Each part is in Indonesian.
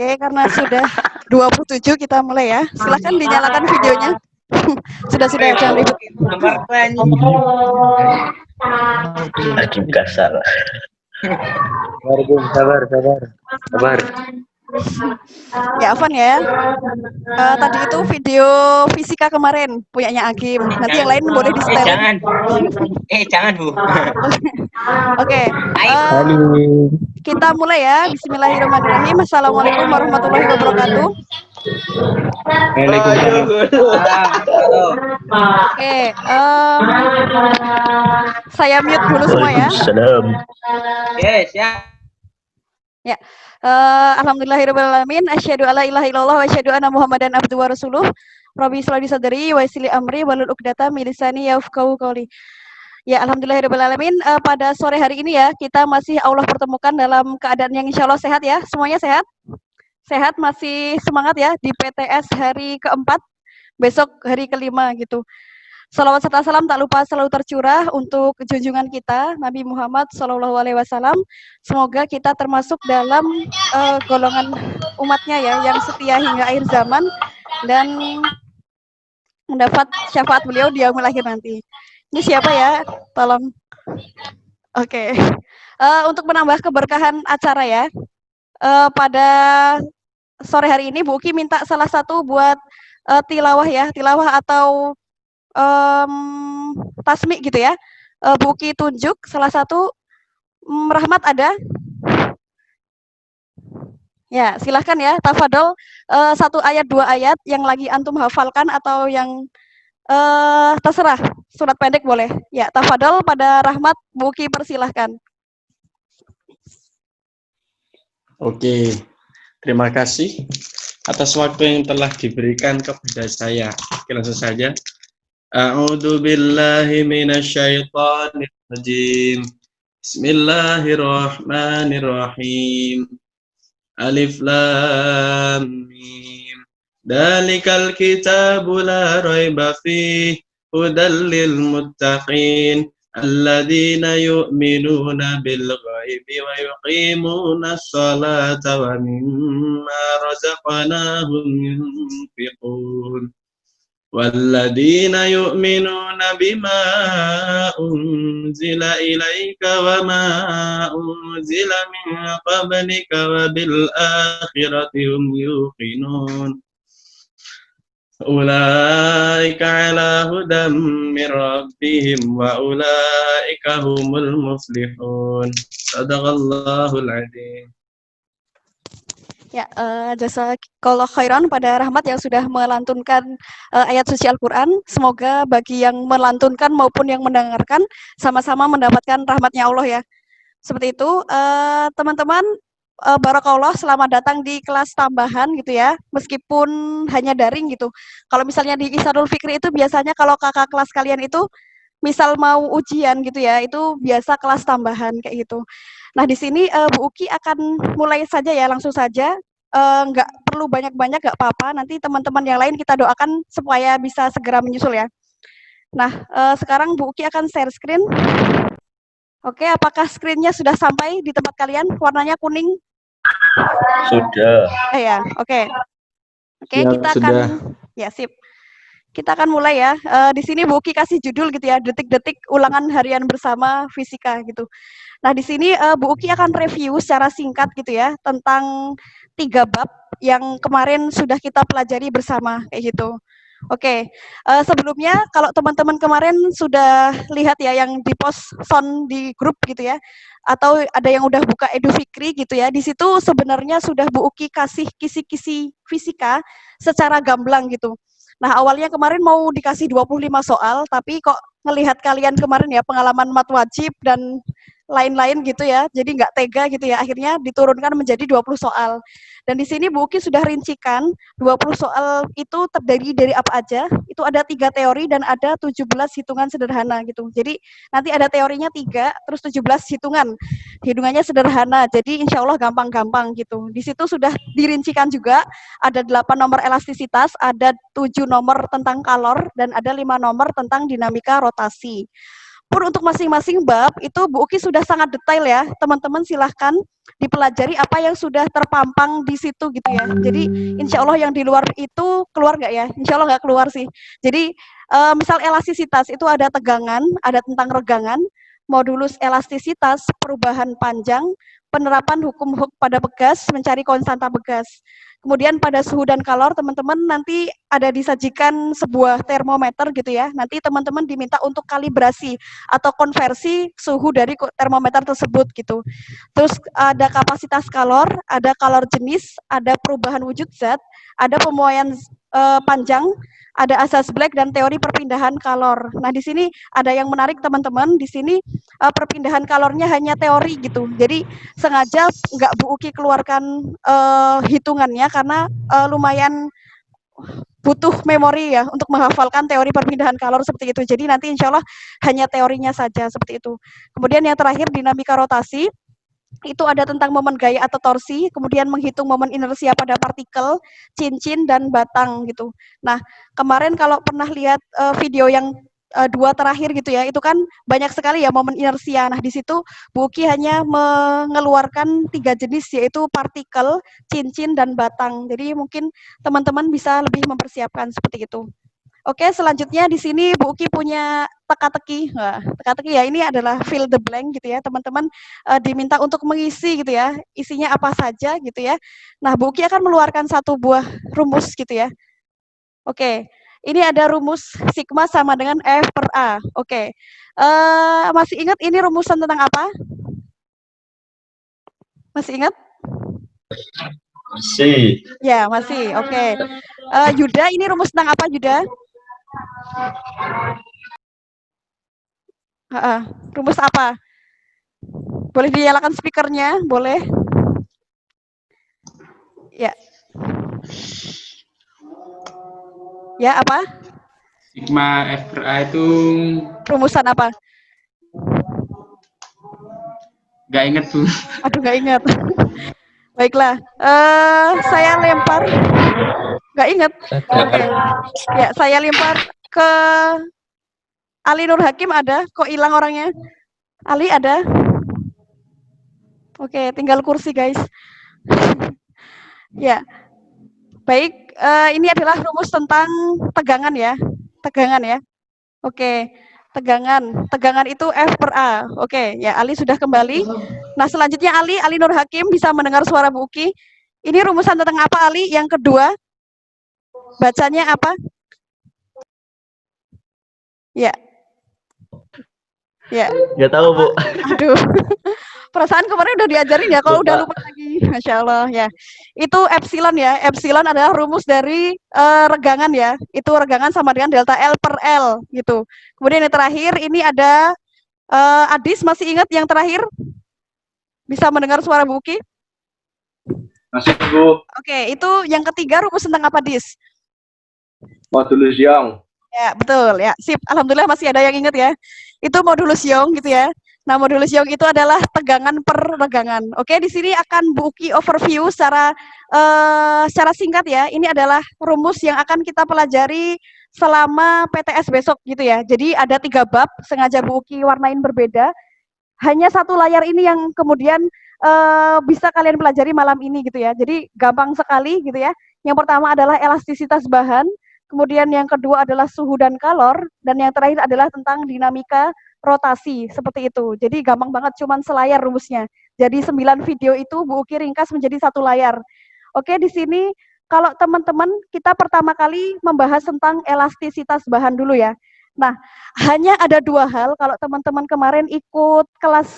Oke, karena sudah 27 kita mulai ya. Silakan dinyalakan videonya. Sudah, jangan ribut. Lagi kasar. Sabar. Ya, Afan ya. Tadi itu video fisika kemarin punyanya Agim. Nanti yang lain boleh di-setelin. Jangan Bu. Oke. Kita mulai ya. Bismillahirrahmanirrahim. Assalamualaikum warahmatullahi wabarakatuh. Oke. Saya mute dulu semua ya. Waalaikumsalam. Ya. Alhamdulillahirrahmanirrahim. Asyhadu alla ilaha illallah wa asyhadu anna Muhammadan abduhu wa rasuluh. Rabbi sholli sadri wa yassir li amri wahlul 'uqdatam min lisani yafqahu qawli. Ya, alhamdulillahirrahmanirrahim. Pada sore hari ini ya, kita masih Allah pertemukan dalam keadaan yang insya Allah sehat ya. Semuanya sehat? Sehat, masih semangat ya di PTS hari keempat, besok hari kelima gitu. Salawat serta salam tak lupa selalu tercurah untuk junjungan kita Nabi Muhammad SAW. Semoga kita termasuk dalam golongan umatnya ya yang setia hingga akhir zaman dan mendapat syafaat beliau di yaumul akhir nanti. Ini siapa ya? Tolong. Oke. Untuk menambah keberkahan acara ya. Pada sore hari ini Bu Uki minta salah satu buat tilawah ya, tilawah atau tasmi gitu ya. Bu Uki tunjuk salah satu. Rahmat ada? Ya, silahkan ya, tafadol. Satu ayat, dua ayat yang lagi antum hafalkan atau yang terserah, surat pendek boleh. Ya, tafadol pada Rahmat, Bu Uki persilahkan. Oke, terima kasih atas waktu yang telah diberikan kepada saya. Oke, langsung saja. A'udzu billahi minasyaitonir rajim. Bismillahirrahmanirrahim. Alif lam mim. Dalikal kitabu la raiba fihi hudal lil muttaqin alladzina yu'minuna bil ghaibi wa yuqimuna sholata wa mimma razaqnahum yunfiqun. والذين يؤمنون بما أنزل إليك وما أنزل من قبلك وبالآخرة هم يوقنون أولئك على هدى من ربهم وأولئك هم المفلحون صدق الله العظيم. Ya, jazakallah khairan pada Rahmat yang sudah melantunkan ayat suci Al-Quran. Semoga bagi yang melantunkan maupun yang mendengarkan sama-sama mendapatkan rahmatnya Allah ya. Seperti itu, teman-teman, barakallah, selamat datang di kelas tambahan gitu ya, meskipun hanya daring gitu. Kalau misalnya di Ihsanul Fikri itu biasanya kalau kakak kelas kalian itu misal mau ujian gitu ya, itu biasa kelas tambahan kayak gitu. Nah, di sini Bu Uki akan mulai saja ya, langsung saja. Nggak perlu banyak-banyak, nggak apa-apa. Nanti teman-teman yang lain kita doakan supaya bisa segera menyusul ya. Nah, sekarang Bu Uki akan share screen. Oke, apakah screen-nya sudah sampai di tempat kalian? Warnanya kuning? Sudah. Ya, oke. Oke, ya, kita akan, ya sip. Kita akan mulai ya. Di sini Bu Uki kasih judul gitu ya, detik-detik ulangan harian bersama fisika gitu. Nah, di sini Bu Uki akan review secara singkat gitu ya tentang 3 bab yang kemarin sudah kita pelajari bersama kayak gitu. Oke, sebelumnya kalau teman-teman kemarin sudah lihat ya yang di post sound di grup gitu ya, atau ada yang udah buka Edu Fikri gitu ya, di situ sebenarnya sudah Bu Uki kasih kisi-kisi fisika secara gamblang gitu. Nah, awalnya kemarin mau dikasih 25 soal, tapi kok ngelihat kalian kemarin ya pengalaman mat wajib dan lain-lain gitu ya, jadi nggak tega gitu ya, akhirnya diturunkan menjadi 20 soal. Dan di sini Bu Uki sudah rincikan 20 soal itu terdiri dari apa aja, itu ada 3 teori dan ada 17 hitungan sederhana gitu. Jadi nanti ada teorinya 3, terus 17 hitungan. Hitungannya sederhana, jadi insya Allah gampang-gampang gitu. Di situ sudah dirincikan juga, ada 8 nomor elastisitas, ada 7 nomor tentang kalor, dan ada 5 nomor tentang dinamika rotasi. pun untuk masing-masing bab itu Bu Uki sudah sangat detail ya. Teman-teman silahkan dipelajari apa yang sudah terpampang di situ gitu ya. Jadi insya Allah yang di luar itu keluar nggak ya? Insya Allah nggak keluar sih. Jadi misal elastisitas itu ada tegangan, ada tentang regangan, modulus elastisitas, perubahan panjang, penerapan hukum Hooke pada begas, mencari konstanta begas. Kemudian pada suhu dan kalor, teman-teman nanti ada disajikan sebuah termometer gitu ya. Nanti teman-teman diminta untuk kalibrasi atau konversi suhu dari termometer tersebut gitu. Terus ada kapasitas kalor, ada kalor jenis, ada perubahan wujud zat, ada pemuaian panjang, ada asas Black dan teori perpindahan kalor. Nah, di sini ada yang menarik teman-teman. Di sini perpindahan kalornya hanya teori gitu. Jadi sengaja nggak Bu Uki keluarkan hitungannya karena lumayan butuh memori ya untuk menghafalkan teori perpindahan kalor seperti itu. Jadi nanti insya Allah hanya teorinya saja seperti itu. Kemudian yang terakhir dinamika rotasi. Itu ada tentang momen gaya atau torsi, kemudian menghitung momen inersia pada partikel, cincin, dan batang gitu. Nah, kemarin kalau pernah lihat video yang dua terakhir gitu ya, itu kan banyak sekali ya momen inersia. Nah, di situ Bu Uki hanya mengeluarkan 3 jenis, yaitu partikel, cincin, dan batang. Jadi mungkin teman-teman bisa lebih mempersiapkan seperti itu. Oke, selanjutnya di sini Bu Uki punya teka-teki. Nah, teka-teki ya, ini adalah fill the blank gitu ya. Teman-teman diminta untuk mengisi gitu ya. Isinya apa saja gitu ya. Nah, Bu Uki akan mengeluarkan satu buah rumus gitu ya. Oke, ini ada rumus sigma sama dengan F per A. Oke, masih ingat ini rumusan tentang apa? Masih ingat? Masih. Ya, masih. Oke. Yuda, ini rumus tentang apa, Yuda? Rumus apa? Boleh dinyalakan speakernya? Boleh. Ya. Ya, apa? Sigma F per A itu Rumusan apa? nggak inget, Bu. Aduh, nggak ingat. Baiklah. Saya lempar. Nggak ingat. Oke. Ya, saya lempar ke Ali Nur Hakim ada. Kok hilang orangnya? Ali ada? Oke, tinggal kursi, guys. Ya. Baik, ini adalah rumus tentang tegangan ya. Tegangan ya. Oke, tegangan. Tegangan itu F per A. Oke, ya Ali sudah kembali. Nah, selanjutnya Ali Nur Hakim bisa mendengar suara Bu Uki. Ini rumusan tentang apa, Ali? Yang kedua, bacanya apa? Ya. Ya. Nggak tahu, Bu. Aduh. Perasaan kemarin udah diajarin ya, kalau udah lupa lagi. Masya Allah ya. Itu epsilon ya. Epsilon adalah rumus dari regangan ya. Itu regangan sama dengan delta L per L gitu. Kemudian yang terakhir ini ada Adis, masih ingat yang terakhir? Bisa mendengar suara Bu Uki? Masih, Bu. Oke, itu yang ketiga rumus tentang apa, Dis? Modulus Young. Ya, betul ya. Sip. Alhamdulillah masih ada yang ingat ya. Itu modulus Young gitu ya. Nah, modulus Young itu adalah tegangan per regangan. Oke, di sini akan Bu Uki overview secara singkat ya. Ini adalah rumus yang akan kita pelajari selama PTS besok gitu ya. Jadi ada 3 bab, sengaja Bu Uki warnain berbeda. Hanya satu layar ini yang kemudian bisa kalian pelajari malam ini gitu ya. Jadi gampang sekali gitu ya. Yang pertama adalah elastisitas bahan, kemudian yang kedua adalah suhu dan kalor, dan yang terakhir adalah tentang dinamika rotasi, seperti itu. Jadi gampang banget, cuman selayar rumusnya. Jadi 9 video itu Bu Uki ringkas menjadi satu layar. Oke, di sini kalau teman-teman kita pertama kali membahas tentang elastisitas bahan dulu ya. Nah, hanya ada 2 hal kalau teman-teman kemarin ikut kelas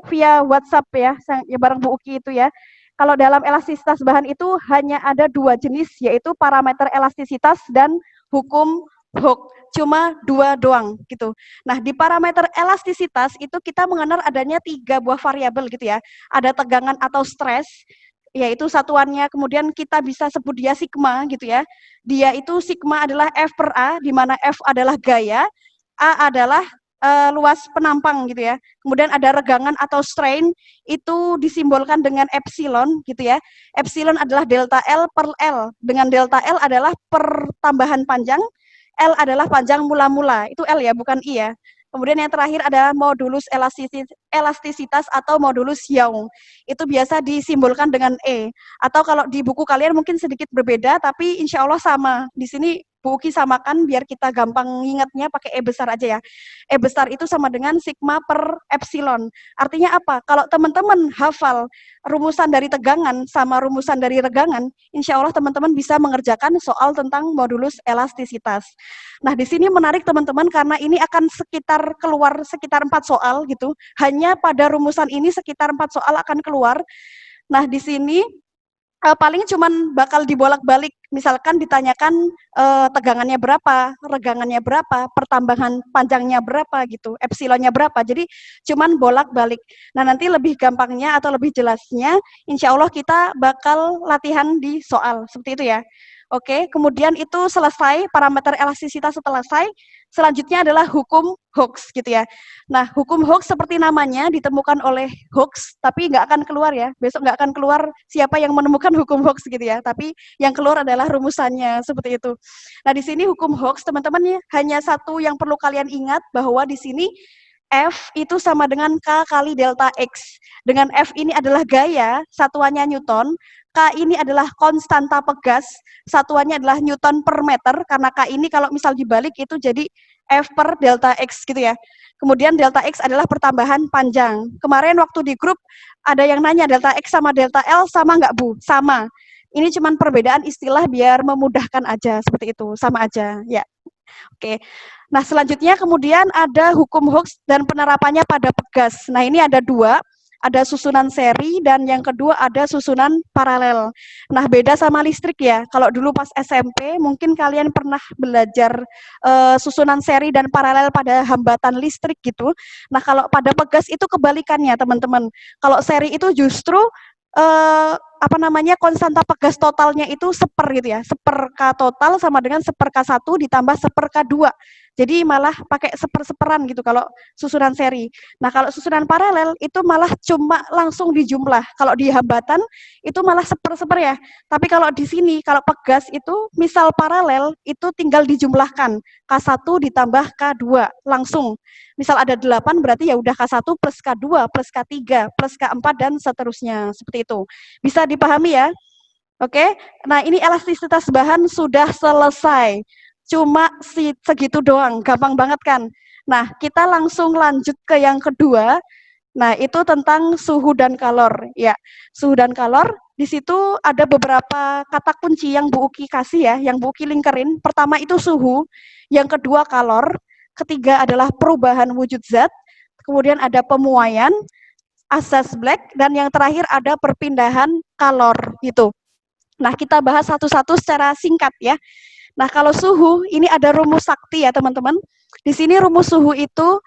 via WhatsApp ya bareng Bu Uki itu ya. Kalau dalam elastisitas bahan itu hanya ada 2 jenis, yaitu parameter elastisitas dan hukum Hooke. Cuma 2 doang gitu. Nah, di parameter elastisitas itu kita mengenal adanya 3 buah variabel gitu ya. Ada tegangan atau stres, yaitu satuannya, kemudian kita bisa sebut dia sigma gitu ya. Dia itu sigma adalah F per A, di mana F adalah gaya, A adalah luas penampang gitu ya. Kemudian ada regangan atau strain, itu disimbolkan dengan epsilon gitu ya. Epsilon adalah delta L per L, dengan delta L adalah pertambahan panjang, L adalah panjang mula-mula, itu L ya, bukan I ya. Kemudian yang terakhir ada modulus elastisitas atau modulus Young. Itu biasa disimbolkan dengan E. Atau kalau di buku kalian mungkin sedikit berbeda, tapi insya Allah sama. Di sini Bu Uki samakan biar kita gampang ingatnya pakai E besar aja ya. E besar itu sama dengan sigma per epsilon. Artinya apa? Kalau teman-teman hafal rumusan dari tegangan sama rumusan dari regangan, insya Allah teman-teman bisa mengerjakan soal tentang modulus elastisitas. Nah, di sini menarik teman-teman karena ini akan keluar sekitar 4 soal gitu. Hanya pada rumusan ini sekitar 4 soal akan keluar. Nah, di sini paling cuman bakal dibolak-balik. Misalkan ditanyakan tegangannya berapa, regangannya berapa, pertambahan panjangnya berapa gitu, epsilonnya berapa. Jadi cuman bolak-balik. Nah, nanti lebih gampangnya atau lebih jelasnya, insya Allah kita bakal latihan di soal. Seperti itu ya. Oke, kemudian itu selesai, parameter elastisitas selesai. Selanjutnya adalah hukum Hooke gitu ya. Nah, hukum Hooke seperti namanya ditemukan oleh Hooke, tapi nggak akan keluar ya. Besok nggak akan keluar siapa yang menemukan hukum Hooke gitu ya. Tapi yang keluar adalah rumusannya seperti itu. Nah, di sini hukum Hooke teman-teman hanya satu yang perlu kalian ingat bahwa di sini F itu sama dengan K kali delta X. Dengan F ini adalah gaya, satuannya Newton. K ini adalah konstanta pegas, satuannya adalah Newton per meter, karena K ini kalau misal dibalik itu jadi F per delta X gitu ya. Kemudian delta X adalah pertambahan panjang. Kemarin waktu di grup ada yang nanya delta X sama delta L sama nggak Bu? Sama. Ini cuma perbedaan istilah biar memudahkan aja, seperti itu, sama aja ya. Oke. Nah, selanjutnya kemudian ada hukum Hooke dan penerapannya pada pegas. Nah, ini ada dua. Ada susunan seri dan yang kedua ada susunan paralel. Nah, beda sama listrik ya. Kalau dulu pas SMP mungkin kalian pernah belajar susunan seri dan paralel pada hambatan listrik gitu. Nah, kalau pada pegas itu kebalikannya, teman-teman. Kalau seri itu justru konstanta pegas totalnya itu seper gitu ya. Seper K total sama dengan seper K1 ditambah seper K2. Jadi malah pakai seper-seperan gitu kalau susunan seri. Nah, kalau susunan paralel itu malah cuma langsung dijumlah. Kalau di hambatan itu malah seper-seper ya. Tapi kalau di sini, kalau pegas itu misal paralel itu tinggal dijumlahkan. K1 ditambah K2 langsung. Misal ada 8 berarti ya udah K1 plus K2 plus K3 plus K4 dan seterusnya. Seperti itu. Bisa dipahami ya? Oke. Nah, ini elastisitas bahan sudah selesai. Cuma segitu doang, gampang banget kan? Nah, kita langsung lanjut ke yang kedua. Nah, itu tentang suhu dan kalor. Ya, suhu dan kalor, di situ ada beberapa kata kunci yang Bu Uki kasih ya, yang Bu Uki lingkerin. Pertama itu suhu, yang kedua kalor, ketiga adalah perubahan wujud zat, kemudian ada pemuaian, asas Black, dan yang terakhir ada perpindahan kalor gitu. Nah, kita bahas satu-satu secara singkat ya. Nah, kalau suhu, ini ada rumus sakti ya teman-teman. Di sini rumus suhu itu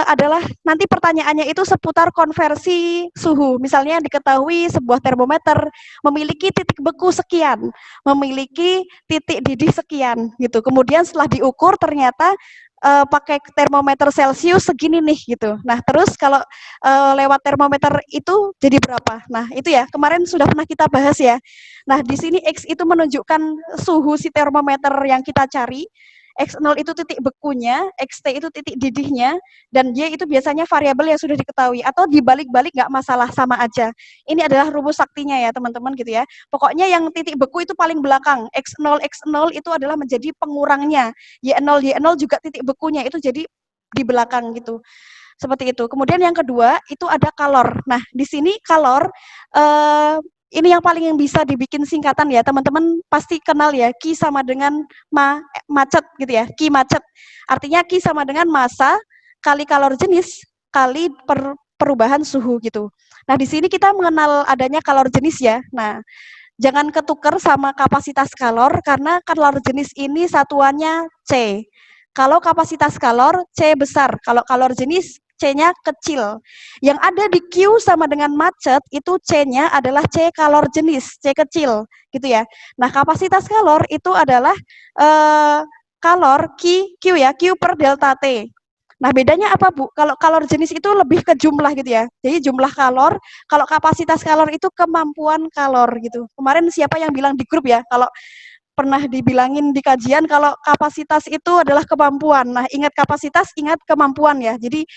adalah, nanti pertanyaannya itu seputar konversi suhu. Misalnya diketahui sebuah termometer memiliki titik beku sekian, memiliki titik didih sekian, gitu. Kemudian setelah diukur ternyata pakai termometer Celcius segini nih gitu. Nah, terus kalau lewat termometer itu jadi berapa? Nah, itu ya, kemarin sudah pernah kita bahas ya. Nah, di sini X itu menunjukkan suhu si termometer yang kita cari. X0 itu titik bekunya, XT itu titik didihnya, dan Y itu biasanya variabel yang sudah diketahui, atau dibalik-balik nggak masalah, sama aja. Ini adalah rumus saktinya ya teman-teman gitu ya. Pokoknya yang titik beku itu paling belakang, X0 itu adalah menjadi pengurangnya, Y0 juga titik bekunya, itu jadi di belakang gitu. Seperti itu. Kemudian yang kedua, itu ada kalor. Nah, di sini kalor, ini yang paling bisa dibikin singkatan ya, teman-teman pasti kenal ya, Q sama dengan macet gitu ya, Q macet. Artinya Q sama dengan massa kali kalor jenis kali perubahan suhu gitu. Nah, di sini kita mengenal adanya kalor jenis ya. Nah, jangan ketukar sama kapasitas kalor karena kalor jenis ini satuannya C. Kalau kapasitas kalor C besar, kalau kalor jenis C-nya kecil. Yang ada di Q sama dengan macet, itu C-nya adalah C kalor jenis, C kecil, gitu ya. Nah, kapasitas kalor itu adalah kalor Q ya, Q per delta T. Nah, bedanya apa, Bu? Kalau kalor jenis itu lebih ke jumlah gitu ya. Jadi jumlah kalor, kalau kapasitas kalor itu kemampuan kalor gitu. Kemarin siapa yang bilang di grup ya, kalau pernah dibilangin di kajian kalau kapasitas itu adalah kemampuan. Nah, ingat kapasitas, ingat kemampuan ya. Jadi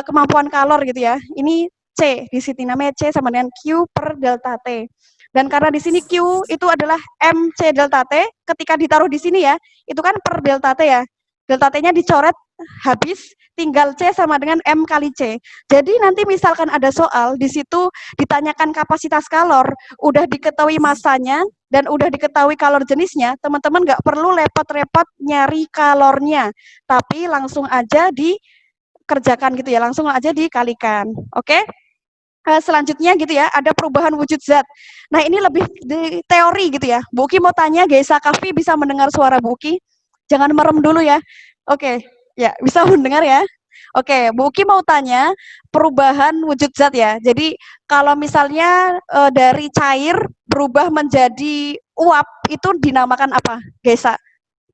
kemampuan kalor gitu ya. Ini C di sini namanya C sama dengan Q per delta T. Dan karena di sini Q itu adalah MC delta T, ketika ditaruh di sini ya, itu kan per delta T ya. Delta T-nya dicoret habis, tinggal C sama dengan M kali C. Jadi nanti misalkan ada soal, di situ ditanyakan kapasitas kalor, udah diketahui masanya, dan udah diketahui kalor jenisnya, teman-teman nggak perlu repot-repot nyari kalornya, tapi langsung aja dikerjakan gitu ya, langsung aja dikalikan. Oke? Selanjutnya gitu ya, ada perubahan wujud zat. Nah, ini lebih di teori gitu ya. Bu Uki mau tanya, Gaisa Kafi bisa mendengar suara Bu Uki? Jangan merem dulu ya. Oke, ya bisa mendengar ya. Oke, Bu Uki mau tanya perubahan wujud zat ya. Jadi kalau misalnya dari cair berubah menjadi uap, itu dinamakan apa, Gaisa?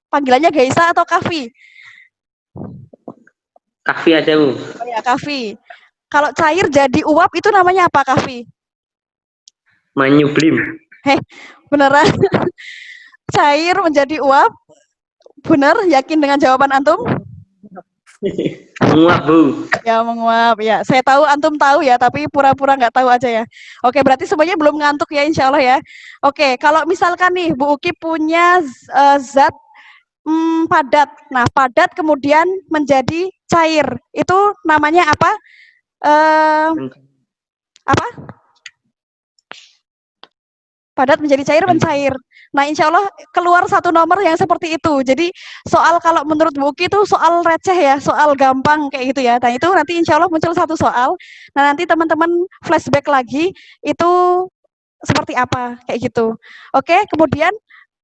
Panggilannya Gaisa atau Kafi? Kafi aja, Bu. Oh ya, Kafi. Kalau cair jadi uap itu namanya apa, Kafi? Manyublim. Beneran? Cair menjadi uap? Bener? Yakin dengan jawaban antum? Menguap, Bu. Ya, menguap. Ya, saya tahu antum tahu ya, tapi pura-pura nggak tahu aja ya. Oke, berarti semuanya belum ngantuk ya, insya Allah ya. Oke, kalau misalkan nih Bu Uki punya zat padat. Nah, padat kemudian menjadi cair. Itu namanya apa? Apa? Padat menjadi cair, mencair. Nah, insya Allah keluar satu nomor yang seperti itu. Jadi soal kalau menurut Bu Uki itu soal receh ya, soal gampang kayak gitu ya. Nah, itu nanti insya Allah muncul satu soal. Nah, nanti teman-teman flashback lagi itu seperti apa kayak gitu. Oke, kemudian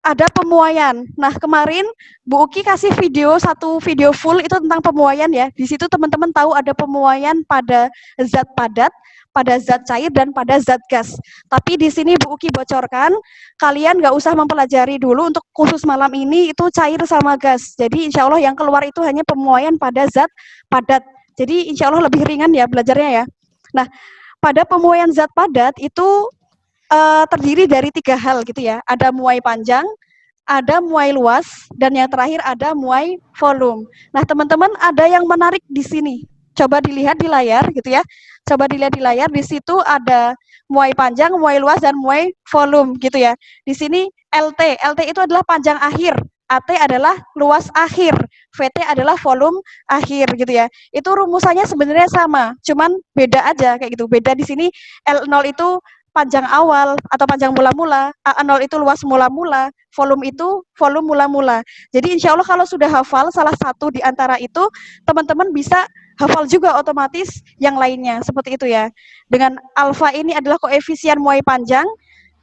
ada pemuaian. Nah, kemarin Bu Uki kasih satu video full itu tentang pemuaian ya. Di situ teman-teman tahu ada pemuaian pada zat padat, pada zat cair, dan pada zat gas. Tapi di sini Bu Uki bocorkan, kalian nggak usah mempelajari dulu untuk khusus malam ini itu cair sama gas. Jadi insya Allah yang keluar itu hanya pemuaian pada zat padat. Jadi insya Allah lebih ringan ya belajarnya ya. Nah, pada pemuaian zat padat itu terdiri dari 3 hal gitu ya. Ada muai panjang, ada muai luas, dan yang terakhir ada muai volume. Nah, teman-teman ada yang menarik di sini. Coba dilihat di layar gitu ya. Coba dilihat di layar, di situ ada muai panjang, muai luas, dan muai volume gitu ya. Di sini LT. LT itu adalah panjang akhir. AT adalah luas akhir. VT adalah volume akhir gitu ya. Itu rumusannya sebenarnya sama, cuman beda aja kayak gitu. Beda di sini L0 itu panjang awal atau panjang mula-mula, A0 itu luas mula-mula, volume itu volume mula-mula. Jadi insya Allah kalau sudah hafal salah satu di antara itu, teman-teman bisa hafal juga otomatis yang lainnya, seperti itu ya. Dengan alfa ini adalah koefisien muai panjang,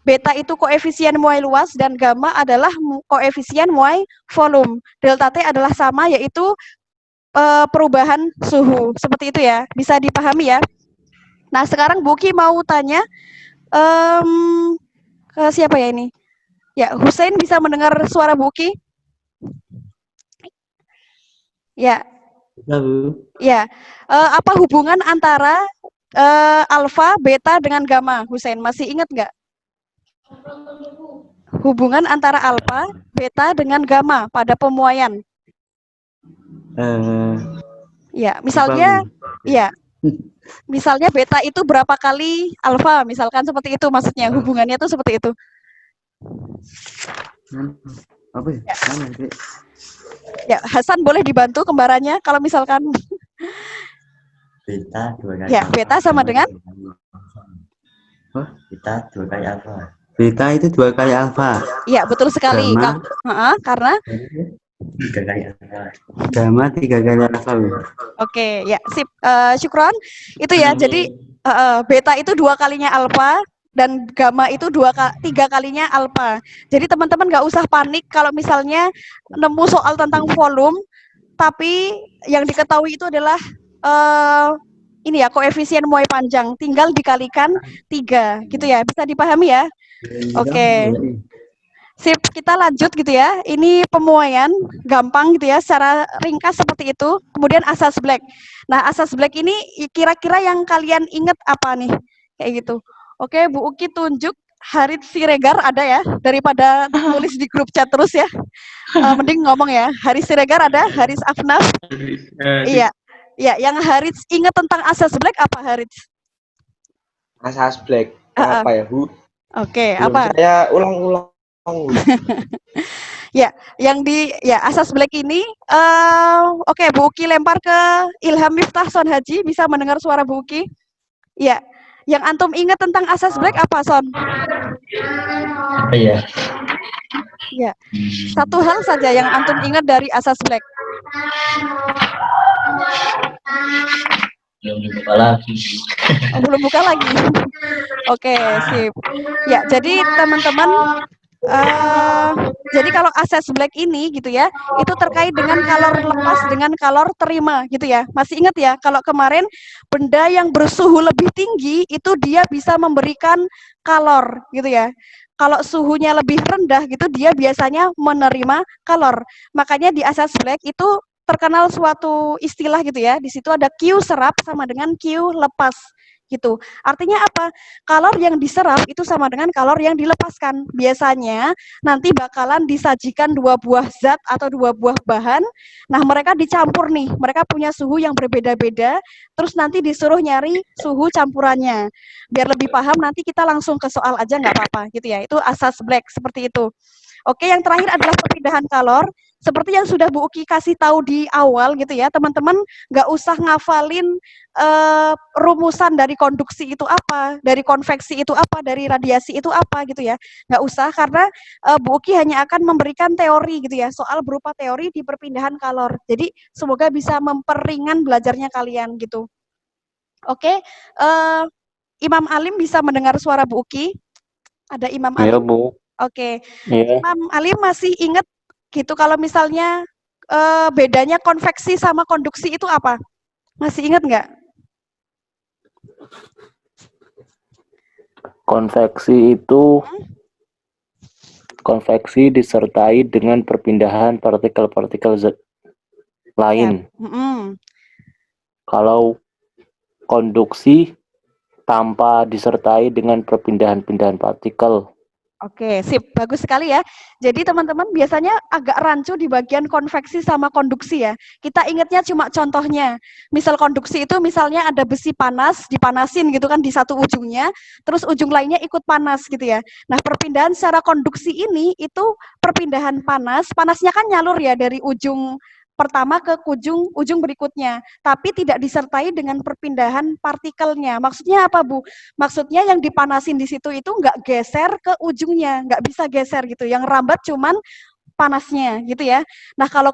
beta itu koefisien muai luas, dan gamma adalah koefisien muai volume. Delta T adalah sama, yaitu perubahan suhu, seperti itu ya. Bisa dipahami ya. Nah, sekarang Bu Uki mau tanya, ke siapa ya ini? Ya, Hussein bisa mendengar suara Bu Uki? Ya. Ya. Apa hubungan antara alfa, beta dengan gamma, Hussein? Masih ingat nggak? Hubungan antara alfa, beta dengan gamma pada pemuaian. Ya, misalnya, ya. Misalnya beta itu berapa kali alfa, misalkan seperti itu maksudnya, hubungannya itu seperti itu. Apa ya? Ya, Hasan boleh dibantu kembarannya kalau misalkan Beta 2 kali ya, beta sama dengan beta 2 kali alfa. Beta itu 2 kali alfa. Iya, betul sekali. Karena 3 kali alfa. Gamma 3 kali alfa. Oke, ya, sip. Syukron. Itu ya. Jadi beta itu 2 kalinya alfa dan gamma itu 3 kalinya alfa. Jadi teman-teman nggak usah panik kalau misalnya nemu soal tentang volume, tapi yang diketahui itu adalah ini ya, koefisien muai panjang, tinggal dikalikan 3 gitu ya. Bisa dipahami ya? Oke. Sip, kita lanjut gitu ya. Ini pemuaian gampang gitu ya, secara ringkas seperti itu. Kemudian asas Black. Nah, asas Black ini kira-kira yang kalian ingat apa nih? Kayak gitu. Oke, Bu Uki tunjuk Harit Siregar ada ya, daripada tulis di grup chat terus ya. Mending ngomong ya. Haris Siregar ada, Haris Afnaf. Iya. Ya, yang Haris ingat tentang Asas Black apa Haris? Asas Black. Apa ya, Bu? Oke, Belum apa? saya ulang-ulang. Ya, yang di Asas Black ini oke, Bu Uki lempar ke Ilham Miftah Son Haji, bisa mendengar suara Bu Uki? Iya. Yang antum ingat tentang Asas Black apa, Son? Iya. Ya. Satu hal saja yang antum ingat dari Asas Black. Belum dibuka lagi. Oh, belum buka lagi. Oke, sip. Ya, jadi teman-teman jadi kalau Asas Black ini gitu ya, itu terkait dengan kalor lepas dengan kalor terima gitu ya. Masih ingat ya, kalau kemarin benda yang bersuhu lebih tinggi itu dia bisa memberikan kalor gitu ya. Kalau suhunya lebih rendah gitu dia biasanya menerima kalor. Makanya di Asas Black itu terkenal suatu istilah gitu ya. Di situ ada Q serap sama dengan Q lepas gitu. Artinya apa? Kalor yang diserap itu sama dengan kalor yang dilepaskan. Biasanya nanti bakalan disajikan dua buah zat atau dua buah bahan. Nah, mereka dicampur nih. Mereka punya suhu yang berbeda-beda. Terus nanti disuruh nyari suhu campurannya. Biar lebih paham nanti kita langsung ke soal aja nggak apa-apa gitu ya. Itu Asas Black seperti itu. Oke, yang terakhir adalah perpindahan kalor. Seperti yang sudah Bu Uki kasih tahu di awal gitu ya, teman-teman nggak usah ngafalin rumusan dari konduksi itu apa, dari konveksi itu apa, dari radiasi itu apa gitu ya. Nggak usah, karena Bu Uki hanya akan memberikan teori gitu ya, soal berupa teori di perpindahan kalor. Jadi semoga bisa memperingan belajarnya kalian gitu. Oke, Imam Alim bisa mendengar suara Bu Uki? Ada Imam Alim? Iya, Bu. Oke, Iya. Imam Alim masih ingat gitu kalau misalnya bedanya konveksi sama konduksi itu apa? Masih ingat nggak? Konveksi itu konveksi disertai dengan perpindahan partikel-partikel zat lain. Kalau konduksi tanpa disertai dengan perpindahan-pindahan partikel. Oke, sip. Bagus sekali ya. Jadi teman-teman biasanya agak rancu di bagian konveksi sama konduksi ya. Kita ingatnya cuma contohnya. Misal konduksi itu misalnya ada besi panas, dipanasin gitu kan di satu ujungnya, terus ujung lainnya ikut panas gitu ya. Nah, perpindahan secara konduksi ini itu perpindahan panas. Panasnya kan nyalur ya dari ujung pertama ke ujung berikutnya, tapi tidak disertai dengan perpindahan partikelnya. Maksudnya apa, Bu? Maksudnya yang dipanasin di situ itu nggak geser ke ujungnya, nggak bisa geser gitu. Yang rambat cuman panasnya gitu ya. Nah, kalau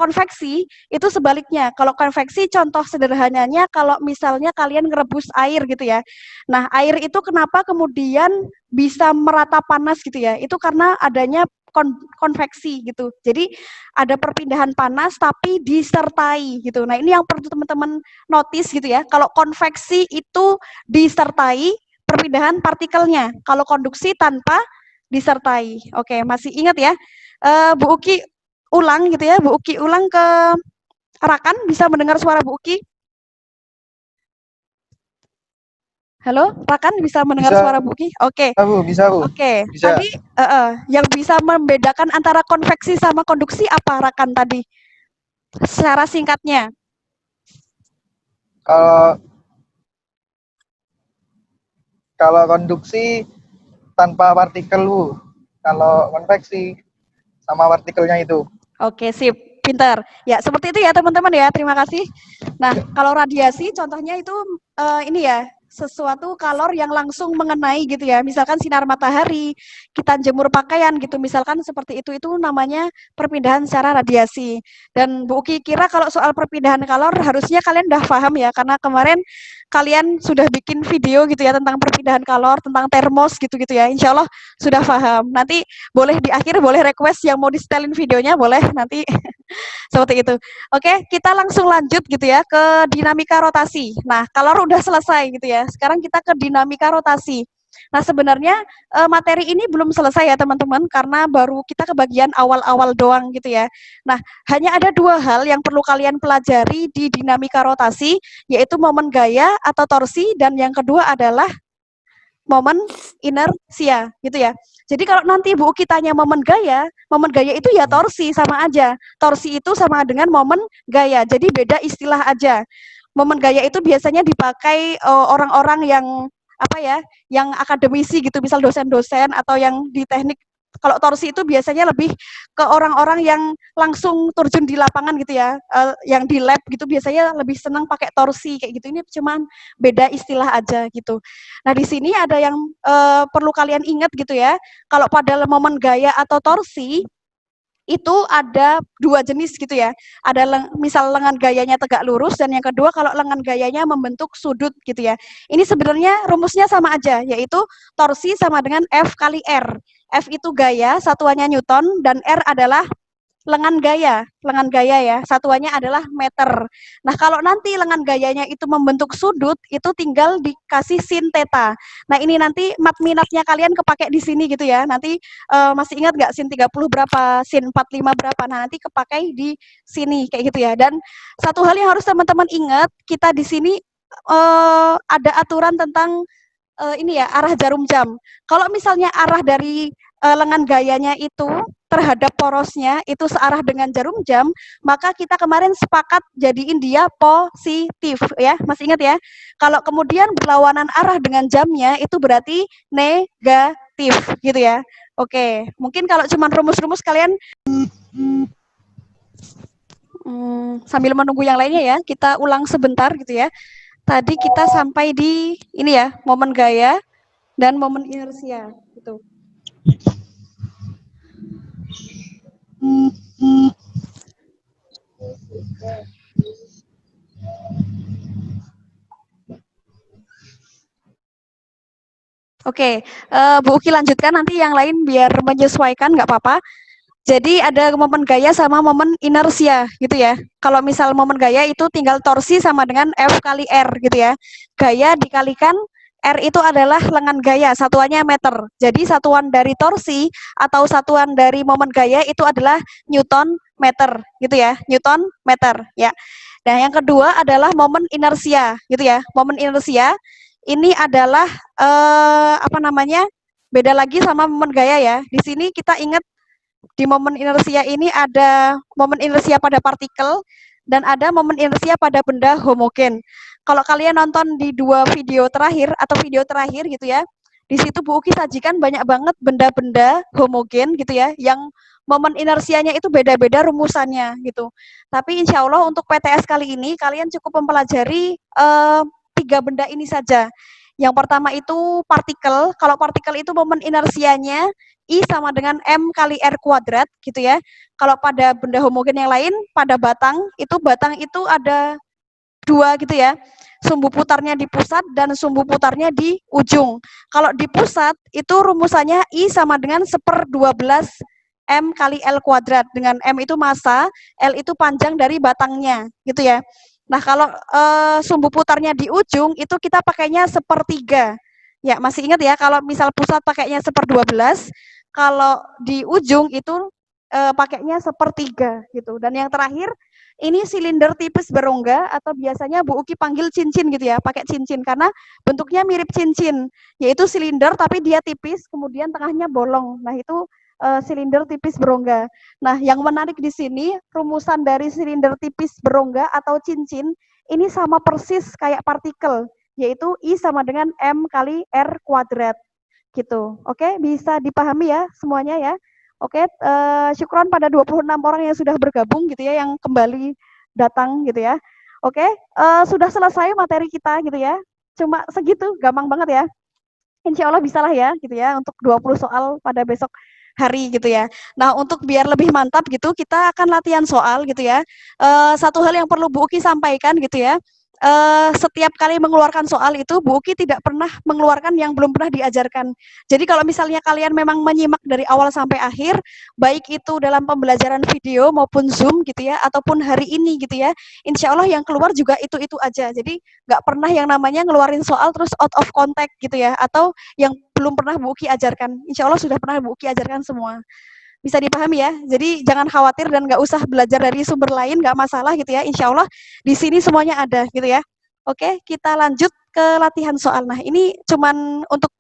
konveksi itu sebaliknya. Kalau konveksi contoh sederhananya kalau misalnya kalian ngerebus air gitu ya. Nah, air itu kenapa kemudian bisa merata panas gitu ya? Itu karena adanya konveksi gitu. Jadi ada perpindahan panas tapi disertai gitu. Nah, ini yang perlu teman-teman notice gitu ya. Kalau konveksi itu disertai perpindahan partikelnya. Kalau konduksi tanpa disertai. Oke, masih ingat ya? Bu Uki ulang gitu ya. Bu Uki ulang ke Rakan, bisa mendengar suara Bu Uki? Halo, Rakan bisa mendengar suara Bu Uki? Oke. Bisa, Bu. Oke. Bisa. Tadi yang bisa membedakan antara konveksi sama konduksi apa, Rakan tadi? Secara singkatnya. Kalau konduksi tanpa partikel, Bu. Kalau konveksi sama partikelnya itu. Oke, sip. Pintar. Ya, seperti itu ya teman-teman ya. Terima kasih. Nah, kalau radiasi contohnya itu ini ya, sesuatu kalor yang langsung mengenai gitu ya. Misalkan sinar matahari, kita jemur pakaian gitu. Misalkan seperti itu namanya perpindahan secara radiasi. Dan Bu Uki kira kalau soal perpindahan kalor harusnya kalian udah paham ya, karena kemarin kalian sudah bikin video gitu ya tentang perpindahan kalor, tentang termos gitu-gitu ya. Insya Allah sudah paham. Nanti boleh di akhir boleh request yang mau di-setelin videonya, boleh nanti seperti itu. Oke, kita langsung lanjut gitu ya ke dinamika rotasi. Nah, kalor udah selesai gitu ya. Sekarang kita ke dinamika rotasi. Nah, sebenarnya materi ini belum selesai ya teman-teman, karena baru kita ke bagian awal-awal doang gitu ya. Nah, hanya ada dua hal yang perlu kalian pelajari di dinamika rotasi, yaitu momen gaya atau torsi, dan yang kedua adalah momen inersia gitu ya. Jadi kalau nanti Bu Uki tanya momen gaya itu ya torsi sama aja. Torsi itu sama dengan momen gaya. Jadi beda istilah aja. Momen gaya itu biasanya dipakai orang-orang yang apa ya, yang akademisi gitu, misal dosen-dosen atau yang di teknik. Kalau torsi itu biasanya lebih ke orang-orang yang langsung terjun di lapangan gitu ya, yang di lab gitu biasanya lebih senang pakai torsi kayak gitu. Ini cuman beda istilah aja gitu. Nah di sini ada yang perlu kalian ingat gitu ya. Kalau pada momen gaya atau torsi itu ada dua jenis gitu ya. Ada misal lengan gayanya tegak lurus, dan yang kedua kalau lengan gayanya membentuk sudut gitu ya. Ini sebenarnya rumusnya sama aja, yaitu torsi sama dengan F kali R. F itu gaya, satuannya Newton, dan R adalah lengan gaya ya, satuannya adalah meter. Nah kalau nanti lengan gayanya itu membentuk sudut, itu tinggal dikasih sin theta. Nah ini nanti minatnya kalian kepake di sini gitu ya. Nanti masih ingat nggak sin 30 berapa, sin 45 berapa? Nah nanti kepakai di sini kayak gitu ya. Dan satu hal yang harus teman-teman ingat, kita di sini ada aturan tentang ini ya, arah jarum jam. Kalau misalnya arah dari lengan gayanya itu terhadap porosnya itu searah dengan jarum jam, maka kita kemarin sepakat jadiin dia positif ya. Masih ingat ya? Kalau kemudian berlawanan arah dengan jamnya itu berarti negatif gitu ya. Oke, mungkin kalau cuma rumus-rumus kalian sambil menunggu yang lainnya ya, kita ulang sebentar gitu ya. Tadi kita sampai di ini ya, momen gaya dan momen inersia gitu. Oke, Bu Uki lanjutkan, nanti yang lain biar menyesuaikan nggak apa-apa. Jadi ada momen gaya sama momen inersia gitu ya. Kalau misal momen gaya itu tinggal torsi sama dengan F kali R gitu ya. Gaya dikalikan R itu adalah lengan gaya, satuannya meter. Jadi satuan dari torsi atau satuan dari momen gaya itu adalah Newton meter gitu ya. Newton meter ya. Nah yang kedua adalah momen inersia gitu ya. Momen inersia ini adalah apa namanya, beda lagi sama momen gaya ya. Di sini kita ingat di momen inersia ini ada momen inersia pada partikel dan ada momen inersia pada benda homogen. Kalau kalian nonton di dua video terakhir atau video terakhir gitu ya, di situ Bu Uki sajikan banyak banget benda-benda homogen gitu ya, yang momen inersianya itu beda-beda rumusannya gitu. Tapi insya Allah untuk PTS kali ini kalian cukup mempelajari 3 benda ini saja. Yang pertama itu partikel. Kalau partikel itu momen inersianya I sama dengan M kali R kuadrat gitu ya. Kalau pada benda homogen yang lain, pada batang itu ada 2 gitu ya. Sumbu putarnya di pusat dan sumbu putarnya di ujung. Kalau di pusat itu rumusannya I sama dengan 1/12 M kali L kuadrat. Dengan M itu massa, L itu panjang dari batangnya gitu ya. Nah kalau sumbu putarnya di ujung itu kita pakainya 1/3. Ya masih ingat ya, kalau misal pusat pakainya 1/12, kalau di ujung itu pakainya 1/3 gitu. Dan yang terakhir ini silinder tipis berongga atau biasanya Bu Uki panggil cincin gitu ya, pakai cincin karena bentuknya mirip cincin, yaitu silinder tapi dia tipis, kemudian tengahnya bolong. Nah itu silinder tipis berongga. Nah yang menarik di sini rumusan dari silinder tipis berongga atau cincin ini sama persis kayak partikel, yaitu I sama dengan M kali R kuadrat gitu. Oke, bisa dipahami ya semuanya ya. Oke, syukron pada 26 orang yang sudah bergabung gitu ya, yang kembali datang gitu ya. Oke, sudah selesai materi kita gitu ya. Cuma segitu, gampang banget ya. Insya Allah bisalah ya gitu ya untuk 20 soal pada besok hari gitu ya. Nah untuk biar lebih mantap gitu kita akan latihan soal gitu ya. Satu hal yang perlu Bu Uki sampaikan gitu ya. Setiap kali mengeluarkan soal itu Bu Uki tidak pernah mengeluarkan yang belum pernah diajarkan. Jadi kalau misalnya kalian memang menyimak dari awal sampai akhir, baik itu dalam pembelajaran video maupun Zoom gitu ya, ataupun hari ini gitu ya, insya Allah yang keluar juga itu-itu aja. Jadi nggak pernah yang namanya ngeluarin soal terus out of context gitu ya, atau yang belum pernah Bu Uki ajarkan. Insya Allah sudah pernah Bu Uki ajarkan semua. Bisa dipahami ya, jadi jangan khawatir dan nggak usah belajar dari sumber lain, nggak masalah gitu ya, insya Allah di sini semuanya ada gitu ya. Oke, kita lanjut ke latihan soal. Nah ini cuman untuk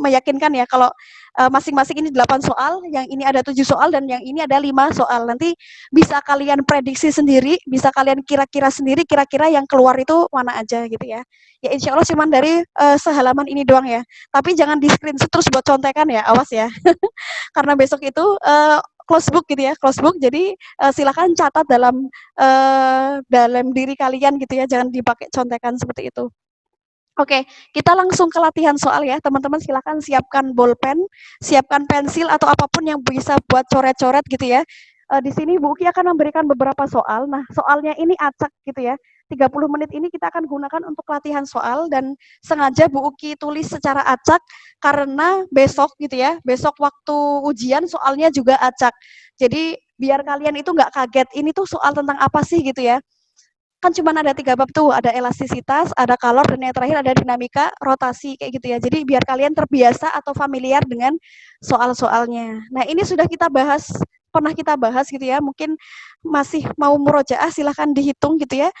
meyakinkan ya kalau masing-masing ini 8 soal, yang ini ada 7 soal, dan yang ini ada 5 soal. Nanti bisa kalian prediksi sendiri, bisa kalian kira-kira sendiri, kira-kira yang keluar itu mana aja gitu ya. Ya insya Allah cuma dari sehalaman ini doang ya. Tapi jangan di screenshot terus buat contekan ya, awas ya. Karena besok itu close book gitu ya, close book. Jadi silakan catat dalam diri kalian gitu ya, jangan dipakai contekan seperti itu. Oke, kita langsung ke latihan soal ya, teman-teman. Silakan siapkan bolpen, siapkan pensil atau apapun yang bisa buat coret-coret gitu ya. Di sini Bu Uki akan memberikan beberapa soal. Nah, soalnya ini acak gitu ya. 30 menit ini kita akan gunakan untuk latihan soal, dan sengaja Bu Uki tulis secara acak karena besok gitu ya, besok waktu ujian soalnya juga acak. Jadi biar kalian itu nggak kaget, ini tuh soal tentang apa sih gitu ya. Kan cuma ada 3 bab tuh, ada elastisitas, ada kalor, dan yang terakhir ada dinamika rotasi kayak gitu ya. Jadi biar kalian terbiasa atau familiar dengan soal-soalnya. Nah, ini sudah kita bahas, pernah kita bahas gitu ya. Mungkin masih mau murojaah, silahkan dihitung gitu ya.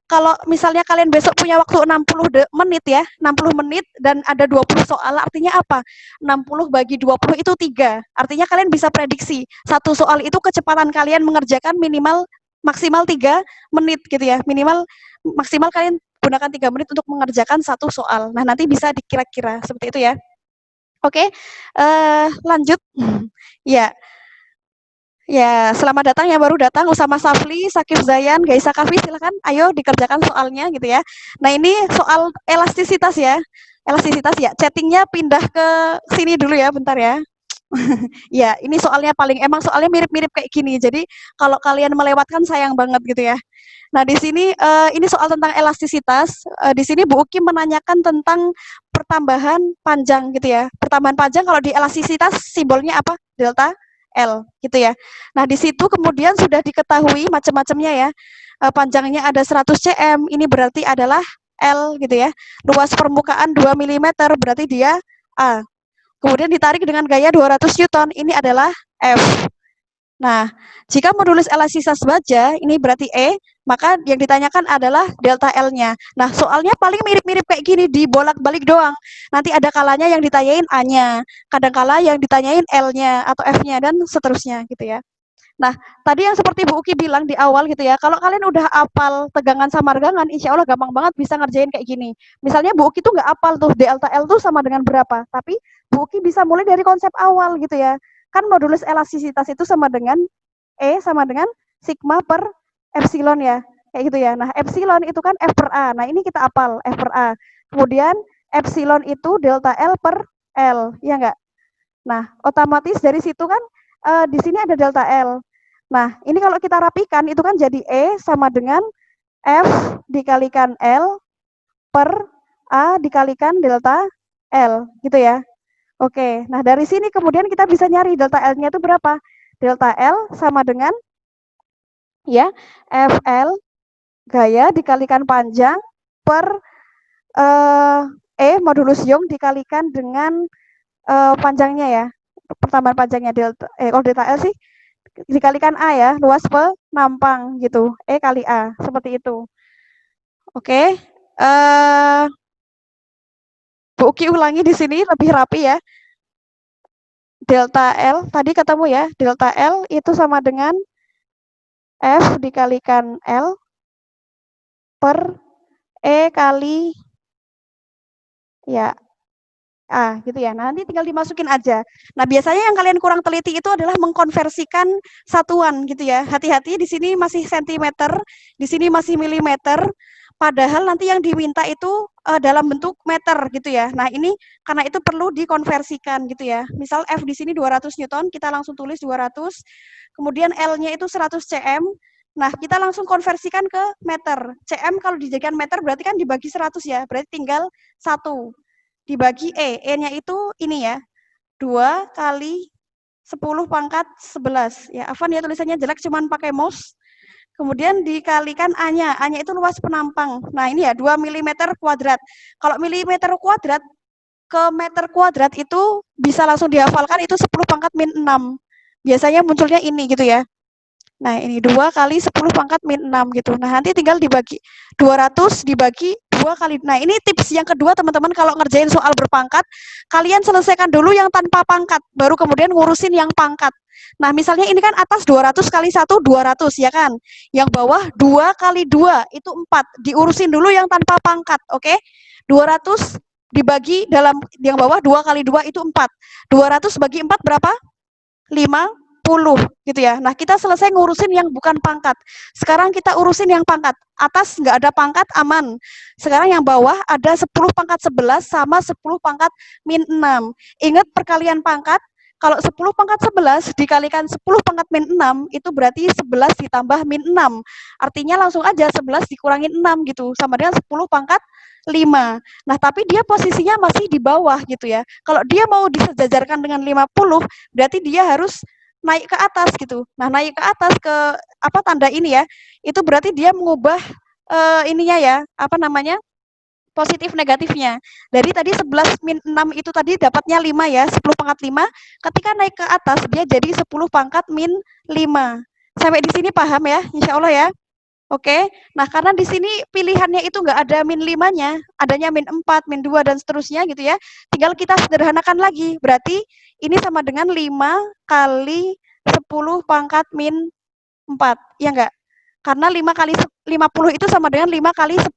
Kalau misalnya kalian besok punya waktu 60 menit ya, 60 menit dan ada 20 soal, artinya apa? 60 bagi 20 itu 3. Artinya kalian bisa prediksi, satu soal itu kecepatan kalian mengerjakan maksimal 3 menit gitu ya. Maksimal kalian gunakan 3 menit untuk mengerjakan satu soal. Nah, nanti bisa dikira-kira seperti itu ya. Oke, lanjut. Ya, selamat datang yang baru datang, Usama Safli, Sakif Zayan, Gaisa Kafi, silakan ayo dikerjakan soalnya gitu ya. Nah, ini soal elastisitas ya. Elastisitas ya. Chattingnya pindah ke sini dulu ya, bentar ya. Ya, ini soalnya emang soalnya mirip-mirip kayak gini. Jadi kalau kalian melewatkan sayang banget gitu ya. Nah, di sini ini soal tentang elastisitas. Di sini Bu Uki menanyakan tentang pertambahan panjang gitu ya. Pertambahan panjang kalau di elastisitas simbolnya apa? Delta L gitu ya. Nah, di situ kemudian sudah diketahui macam-macamnya ya. Panjangnya ada 100 cm, ini berarti adalah L gitu ya. Luas permukaan 2 mm berarti dia A. Kemudian ditarik dengan gaya 200 Newton, ini adalah F. Nah, jika modulus elastisitas baja, ini berarti E, maka yang ditanyakan adalah delta L-nya. Nah, soalnya paling mirip-mirip kayak gini, dibolak-balik doang. Nanti ada kalanya yang ditanyain A-nya, kadang-kala yang ditanyain L-nya atau F-nya, dan seterusnya gitu ya. Nah, tadi yang seperti Bu Uki bilang di awal gitu ya, kalau kalian udah apal tegangan sama regangan, insya Allah gampang banget bisa ngerjain kayak gini. Misalnya Bu Uki tuh nggak apal tuh, delta L tuh sama dengan berapa, tapi Bu Uki bisa mulai dari konsep awal gitu ya. Kan modulus elastisitas itu sama dengan E sama dengan sigma per epsilon ya, kayak gitu ya. Nah, epsilon itu kan F per A, nah ini kita apal, F per A. Kemudian epsilon itu delta L per L, ya nggak? Nah, otomatis dari situ kan di sini ada delta L. Nah, ini kalau kita rapikan, itu kan jadi E sama dengan F dikalikan L per A dikalikan delta L, gitu ya. Oke, nah dari sini kemudian kita bisa nyari delta L-nya itu berapa. Delta L sama dengan, ya, FL gaya dikalikan panjang per E modulus Young dikalikan dengan panjangnya ya. Pertambahan panjangnya delta, kalau delta L sih dikalikan A ya, luas penampang gitu, E kali A, seperti itu. Oke, Bu Uki ulangi di sini lebih rapi ya. Delta L, tadi ketemu ya, delta L itu sama dengan F dikalikan L per E kali, ya, A gitu ya. Nah, nanti tinggal dimasukin aja. Nah, biasanya yang kalian kurang teliti itu adalah mengkonversikan satuan gitu ya. Hati-hati, di sini masih sentimeter, di sini masih milimeter, padahal nanti yang diminta itu dalam bentuk meter gitu ya. Nah, ini karena itu perlu dikonversikan gitu ya. Misal F di sini 200 Newton, kita langsung tulis 200. Kemudian L-nya itu 100 cm. Nah, kita langsung konversikan ke meter. Cm kalau dijadikan meter berarti kan dibagi 100 ya. Berarti tinggal 1 dibagi E. E-nya itu ini ya, 2 kali 10 pangkat 11. Ya, Afan ya tulisannya jelek, cuman pakai mouse. Kemudian dikalikan A-nya. A-nya itu luas penampang. Nah, ini ya, 2 mm kuadrat. Kalau milimeter kuadrat ke meter kuadrat itu bisa langsung dihafalkan, itu 10 pangkat min 6. Biasanya munculnya ini gitu ya. Nah, ini 2 kali 10 pangkat min 6 gitu. Nah, nanti tinggal dibagi 200 dibagi 12 2 kali. Nah, ini tips yang kedua teman-teman kalau ngerjain soal berpangkat, kalian selesaikan dulu yang tanpa pangkat, baru kemudian ngurusin yang pangkat. Nah, misalnya ini kan atas 200 kali 1, 200 ya kan? Yang bawah 2 kali 2 itu 4. Diurusin dulu yang tanpa pangkat, oke? 200 dibagi dalam yang bawah 2 kali 2 itu 4. 200 bagi 4 berapa? 50 gitu ya. Nah, kita selesai ngurusin yang bukan pangkat. Sekarang kita urusin yang pangkat. Atas nggak ada pangkat, aman. Sekarang yang bawah ada 10 pangkat 11 sama 10 pangkat min 6. Ingat perkalian pangkat, kalau 10 pangkat 11 dikalikan 10 pangkat min 6, itu berarti 11 ditambah min 6. Artinya langsung aja 11 dikurangin 6 gitu, sama dengan 10 pangkat 5. Nah, tapi dia posisinya masih di bawah gitu ya. Kalau dia mau disejajarkan dengan 50, berarti dia harus naik ke atas gitu. Nah, naik ke atas ke apa tanda ini ya, itu berarti dia mengubah ininya ya, apa namanya, positif negatifnya. Dari tadi 11 min 6 itu tadi dapatnya 5 ya, 10 pangkat 5. Ketika naik ke atas, dia jadi 10 pangkat min 5. Sampai di sini paham ya, insya Allah ya. Oke, nah karena di sini pilihannya itu nggak ada min 5-nya, adanya min 4, min 2, dan seterusnya gitu ya. Tinggal kita sederhanakan lagi, berarti ini sama dengan 5 kali 10 pangkat min 4, ya enggak? Karena 5 kali 50 itu sama dengan 5 kali 10.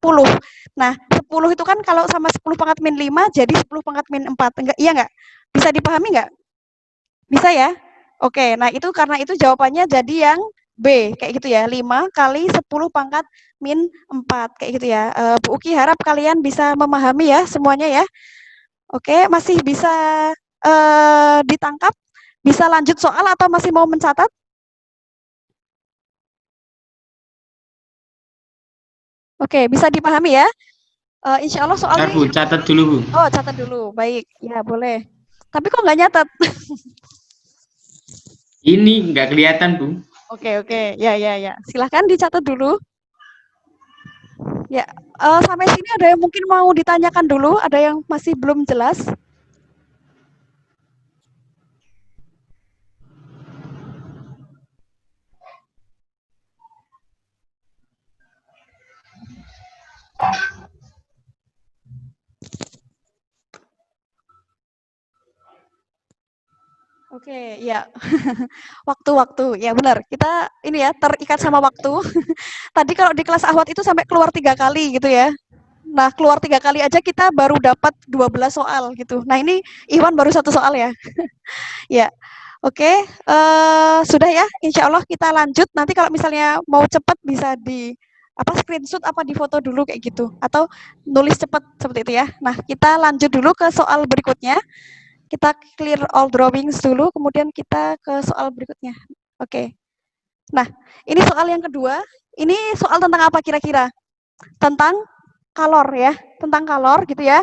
Nah, 10 itu kan kalau sama 10 pangkat min 5, jadi 10 pangkat min 4. Enggak, iya enggak? Bisa dipahami enggak? Bisa ya? Oke, nah itu karena itu jawabannya jadi yang B, kayak gitu ya, 5 kali 10 pangkat min 4, kayak gitu ya. Bu Uki harap kalian bisa memahami ya semuanya ya. Oke, masih bisa ditangkap? Bisa lanjut soal atau masih mau mencatat? Oke, bisa dipahami ya? Insya Allah soalnya... Bu, catat dulu, Bu. Oh, catat dulu, baik. Ya, boleh. Tapi kok nggak nyatat? Ini nggak kelihatan, Bu. Oke. Ya. Silahkan dicatat dulu. Ya, sampai sini ada yang mungkin mau ditanyakan dulu? Ada yang masih belum jelas? Oke, ya. Waktu-waktu, ya benar. Kita ini ya terikat sama waktu. Tadi kalau di kelas Ahwat itu sampai keluar 3 kali gitu ya. Nah, keluar 3 kali aja kita baru dapat 12 soal gitu. Nah, ini Iwan baru 1 soal ya. Ya, oke. Sudah ya, insya Allah kita lanjut. Nanti kalau misalnya mau cepat bisa di screenshot apa di foto dulu kayak gitu. Atau nulis cepat seperti itu ya. Nah, kita lanjut dulu ke soal berikutnya. Kita clear all drawings dulu, kemudian kita ke soal berikutnya. Oke. Nah, ini soal yang kedua. Ini soal tentang apa kira-kira? Tentang kalor ya, tentang kalor gitu ya.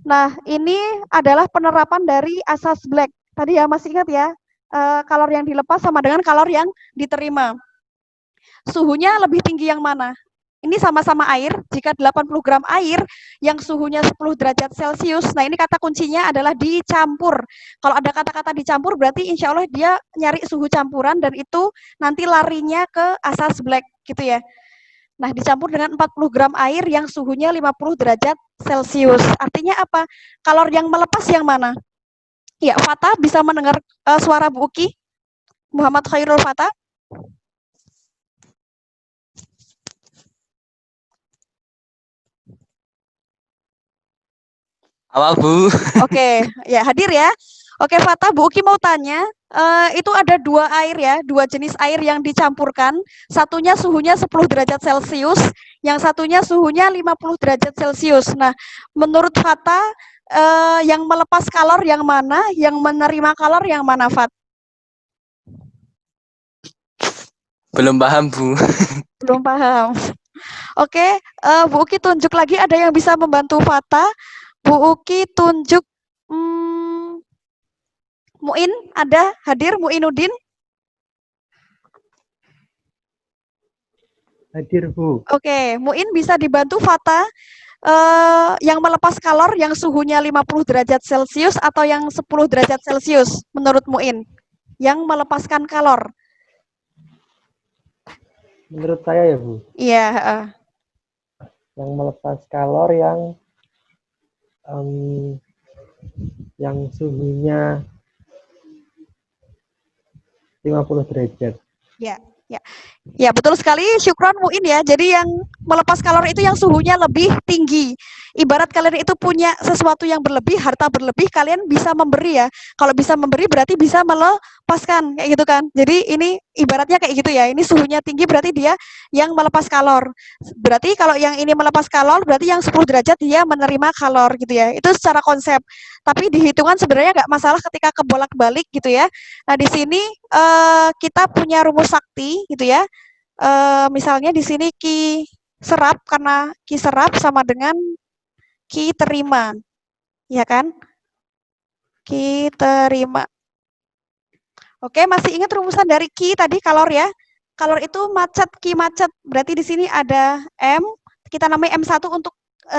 Nah, ini adalah penerapan dari asas Black. Tadi ya masih ingat ya, kalor yang dilepas sama dengan kalor yang diterima. Suhunya lebih tinggi yang mana? Ini sama-sama air, jika 80 gram air yang suhunya 10 derajat Celcius, nah ini kata kuncinya adalah dicampur. Kalau ada kata-kata dicampur, berarti insya Allah dia nyari suhu campuran, dan itu nanti larinya ke asas Black, gitu ya. Nah, dicampur dengan 40 gram air yang suhunya 50 derajat Celcius. Artinya apa? Kalor yang melepas yang mana? Ya, Fata bisa mendengar suara Bu Uki? Muhammad Khairul Fata? Awal, Bu. Oke, ya hadir ya. Oke, Fata, Bu Uki mau tanya, itu ada 2 air ya, 2 jenis air yang dicampurkan. Satunya suhunya 10 derajat Celcius, yang satunya suhunya 50 derajat Celcius. Nah, menurut Fata, yang melepas kalor yang mana, yang menerima kalor yang mana, Fat? Belum paham, Bu. Belum paham. Oke, Bu Uki tunjuk lagi, ada yang bisa membantu Fata? Bu Uki tunjuk Muin, ada hadir Muinuddin? Hadir, Bu. Oke, Muin bisa dibantu Fata, yang melepas kalor yang suhunya 50 derajat Celcius atau yang 10 derajat Celcius menurut Muin? Yang melepaskan kalor. Menurut saya ya, Bu. Iya, yang melepas kalor yang suhunya 50 derajat. Ya, ya. Ya, betul sekali. Syukron Muin ya. Jadi yang melepas kalori itu yang suhunya lebih tinggi. Ibarat kalian itu punya sesuatu yang berlebih, harta berlebih, kalian bisa memberi ya. Kalau bisa memberi berarti bisa melepaskan kayak gitu kan. Jadi ini ibaratnya kayak gitu ya. Ini suhunya tinggi berarti dia yang melepas kalor. Berarti kalau yang ini melepas kalor berarti yang 10 derajat dia menerima kalor gitu ya. Itu secara konsep. Tapi di hitungan sebenarnya nggak masalah ketika kebolak-balik gitu ya. Nah, di sini kita punya rumus sakti gitu ya. Misalnya di sini Ki serap, karena Ki serap sama dengan Ki terima. Ya kan? Ki terima. Oke, masih ingat rumusan dari Ki tadi kalor ya? Kalor itu macet, Ki macet. Berarti di sini ada M, kita namai M1 untuk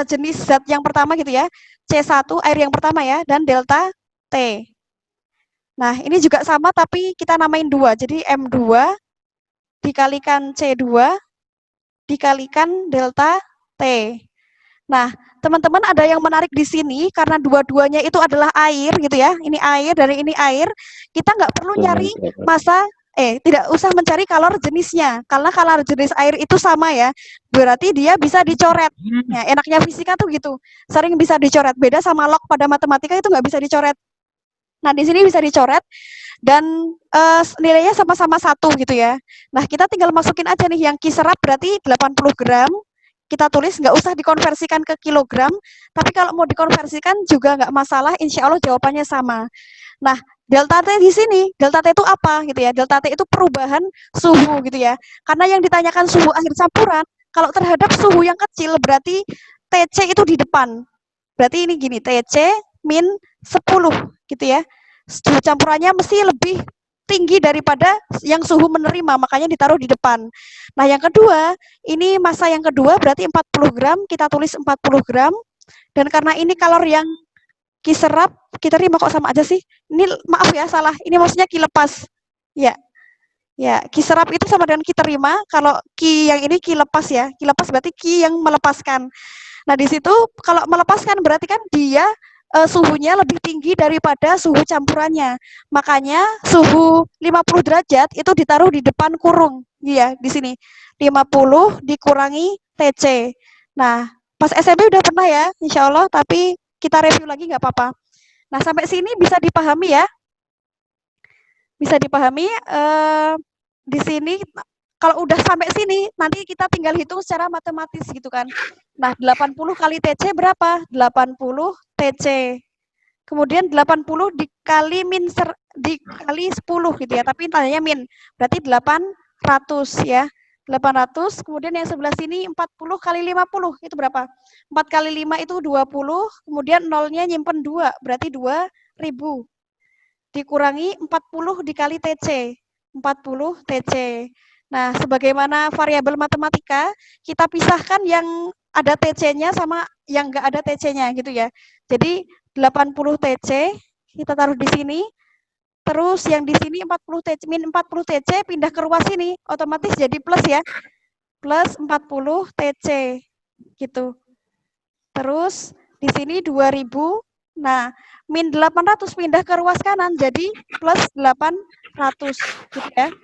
jenis zat yang pertama gitu ya. C1 air yang pertama ya, dan delta T. Nah, ini juga sama tapi kita namain 2. Jadi M2 dikalikan C2 dikalikan delta T. Nah, teman-teman ada yang menarik di sini karena dua-duanya itu adalah air gitu ya. Ini air, dari ini air. Kita nggak perlu nyari massa, tidak usah mencari kalor jenisnya. Karena kalor jenis air itu sama ya. Berarti dia bisa dicoret. Nah, enaknya fisika tuh gitu. Sering bisa dicoret. Beda sama log pada matematika itu nggak bisa dicoret. Nah, di sini bisa dicoret dan nilainya sama-sama 1 gitu ya. Nah, kita tinggal masukin aja nih yang Ki serap berarti 80 gram. Kita tulis, nggak usah dikonversikan ke kilogram, tapi kalau mau dikonversikan juga nggak masalah, insya Allah jawabannya sama. Nah, delta T di sini, delta T itu apa gitu ya? Delta T itu perubahan suhu gitu ya. Karena yang ditanyakan suhu akhir campuran, kalau terhadap suhu yang kecil berarti TC itu di depan. Berarti ini gini, TC min 10 gitu ya. Suhu campurannya mesti lebih tinggi daripada yang suhu menerima, makanya ditaruh di depan. Nah, yang kedua, ini massa yang kedua berarti 40 gram, kita tulis 40 gram. Dan karena ini kalor yang Ki serap, kita terima kok sama aja sih. Ini maaf ya, salah. Ini maksudnya Ki lepas. Ya. Ya, Ki serap itu sama dengan Ki terima, kalau Ki yang ini Ki lepas ya. Ki lepas berarti Ki yang melepaskan. Nah, di situ kalau melepaskan berarti kan dia suhunya lebih tinggi daripada suhu campurannya. Makanya suhu 50 derajat itu ditaruh di depan kurung. Iya, di sini. 50 dikurangi TC. Nah, pas SMP udah pernah ya, insya Allah, tapi kita review lagi nggak apa-apa. Nah, sampai sini bisa dipahami ya? Bisa dipahami. Di sini kalau udah sampai sini, nanti kita tinggal hitung secara matematis gitu kan. Nah, 80 kali TC berapa? 80 TC. Kemudian 80 dikali dikali 10 gitu ya. Tapi tanyanya min. Berarti 800 ya. 800, kemudian yang sebelah sini 40 kali 50. Itu berapa? 4 kali 5 itu 20, kemudian nolnya nyimpen 2. Berarti 2000. Dikurangi 40 dikali TC. 40 TC. Nah, sebagaimana variabel matematika, kita pisahkan yang ada TC-nya sama yang nggak ada TC-nya gitu ya. Jadi 80 TC kita taruh di sini. Terus yang di sini 40 TC min 40 TC pindah ke ruas sini, otomatis jadi plus ya. Plus 40 TC gitu. Terus di sini 2000. Nah, min 800 pindah ke ruas kanan jadi plus 800 gitu ya.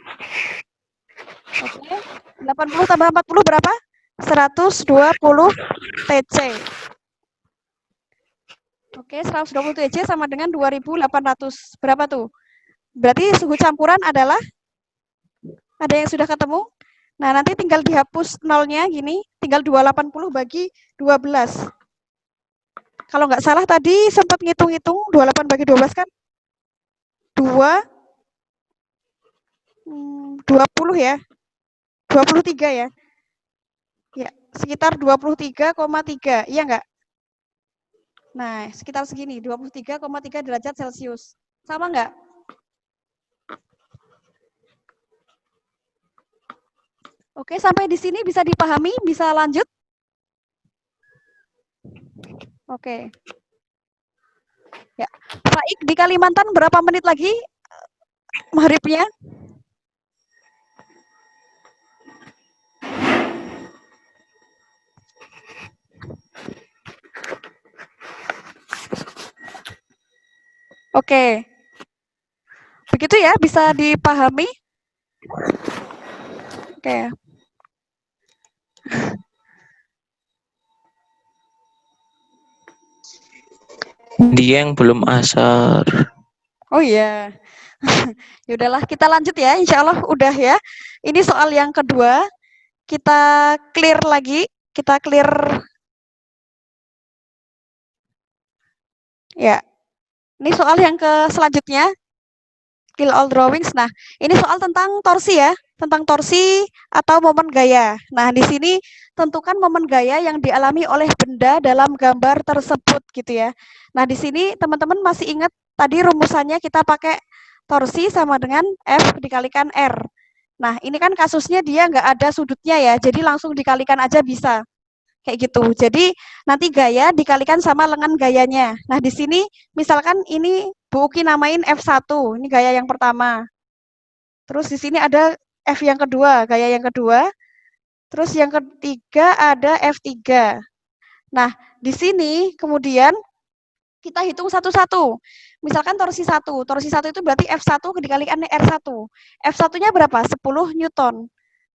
Oke, 80 tambah 40 berapa? 120 TC. Oke, 120 TC sama dengan 2800. Berapa tuh? Berarti suhu campuran adalah, ada yang sudah ketemu? Nah, nanti tinggal dihapus nolnya gini, tinggal 280 bagi 12. Kalau nggak salah tadi sempat ngitung-ngitung 28 bagi 12 kan? 20 ya. 23 ya. Ya, sekitar 23,3. Iya nggak? Nah, sekitar segini, 23,3 derajat Celcius. Sama nggak? Oke, sampai di sini bisa dipahami, bisa lanjut? Oke. Ya, Raik di Kalimantan berapa menit lagi maghribnya? Oke. Begitu ya, bisa dipahami? Oke. Dia yang belum asar. Oh iya. Ya udahlah, kita lanjut ya. Insya Allah udah ya. Ini soal yang kedua. Kita clear lagi. Kita clear. Ya. Ini soal yang selanjutnya. Kill all drawings. Nah, ini soal tentang torsi ya. Tentang torsi atau momen gaya. Nah, di sini tentukan momen gaya yang dialami oleh benda dalam gambar tersebut gitu ya. Nah, di sini teman-teman masih ingat tadi rumusannya kita pakai torsi sama dengan F dikalikan R. Nah, ini kan kasusnya dia nggak ada sudutnya ya, jadi langsung dikalikan aja bisa. Kayak gitu. Jadi nanti gaya dikalikan sama lengan gayanya. Nah, di sini misalkan ini Bu Uki namain F1, ini gaya yang pertama. Terus di sini ada F yang kedua, gaya yang kedua. Terus yang ketiga ada F3. Nah, di sini kemudian kita hitung satu-satu. Misalkan torsi 1 itu berarti F1 dikalikan R1. F1-nya berapa? 10 Newton.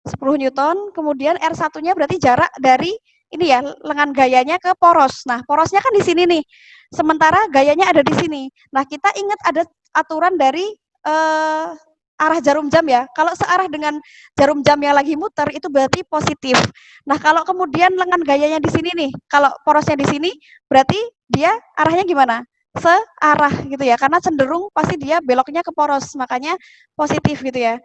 10 Newton, kemudian R1-nya berarti jarak dari ini ya, lengan gayanya ke poros. Nah, porosnya kan di sini nih. Sementara gayanya ada di sini. Nah, kita ingat ada aturan dari arah jarum jam ya. Kalau searah dengan jarum jam yang lagi muter itu berarti positif. Nah, kalau kemudian lengan gayanya di sini nih, kalau porosnya di sini berarti dia arahnya gimana? Searah gitu ya. Karena cenderung pasti dia beloknya ke poros, makanya positif gitu ya.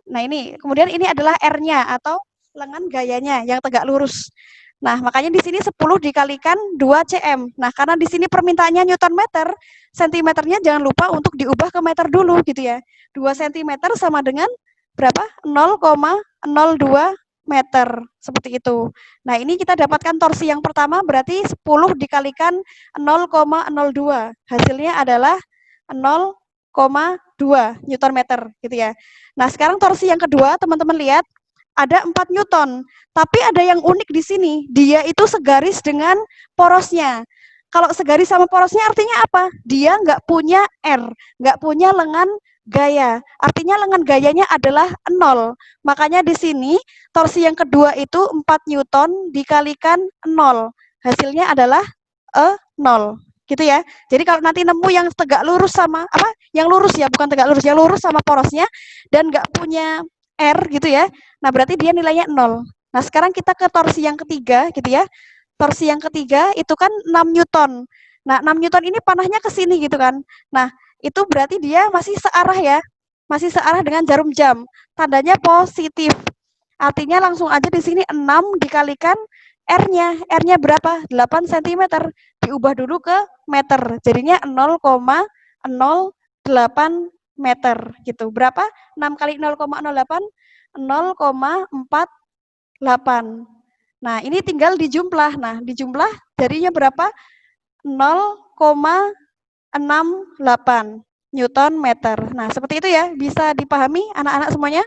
Nah, ini kemudian ini adalah R-nya atau lengan gayanya yang tegak lurus. Nah, makanya di sini 10 dikalikan 2 cm. Nah, karena di sini permintaannya Newton meter, sentimeternya jangan lupa untuk diubah ke meter dulu gitu ya. 2 cm sama dengan berapa? 0,02 meter. Seperti itu. Nah, ini kita dapatkan torsi yang pertama berarti 10 dikalikan 0,02. Hasilnya adalah 0,2 Newton meter gitu ya. Nah, sekarang torsi yang kedua, teman-teman lihat ada 4 Newton. Tapi ada yang unik di sini, dia itu segaris dengan porosnya. Kalau segaris sama porosnya artinya apa? Dia nggak punya R, nggak punya lengan gaya. Artinya lengan gayanya adalah 0. Makanya di sini torsi yang kedua itu 4 Newton dikalikan 0. Hasilnya adalah 0. Gitu ya. Jadi kalau nanti nemu yang tegak lurus sama apa? Yang lurus ya, bukan tegak lurus, yang lurus sama porosnya dan nggak punya R gitu ya. Nah, berarti dia nilainya 0. Nah, sekarang kita ke torsi yang ketiga gitu ya. Torsi yang ketiga itu kan 6 Newton. Nah, 6 Newton ini panahnya ke sini gitu kan. Nah, itu berarti dia masih searah ya. Masih searah dengan jarum jam. Tandanya positif. Artinya langsung aja di sini 6 dikalikan R-nya. R-nya berapa? 8 cm. Diubah dulu ke meter. Jadinya 0,08 meter gitu. Berapa? 6 kali 0,08? 0,48. Nah, ini tinggal dijumlah. Nah, dijumlah jadinya berapa? 0,68 Newton meter. Nah, seperti itu ya. Bisa dipahami anak-anak semuanya?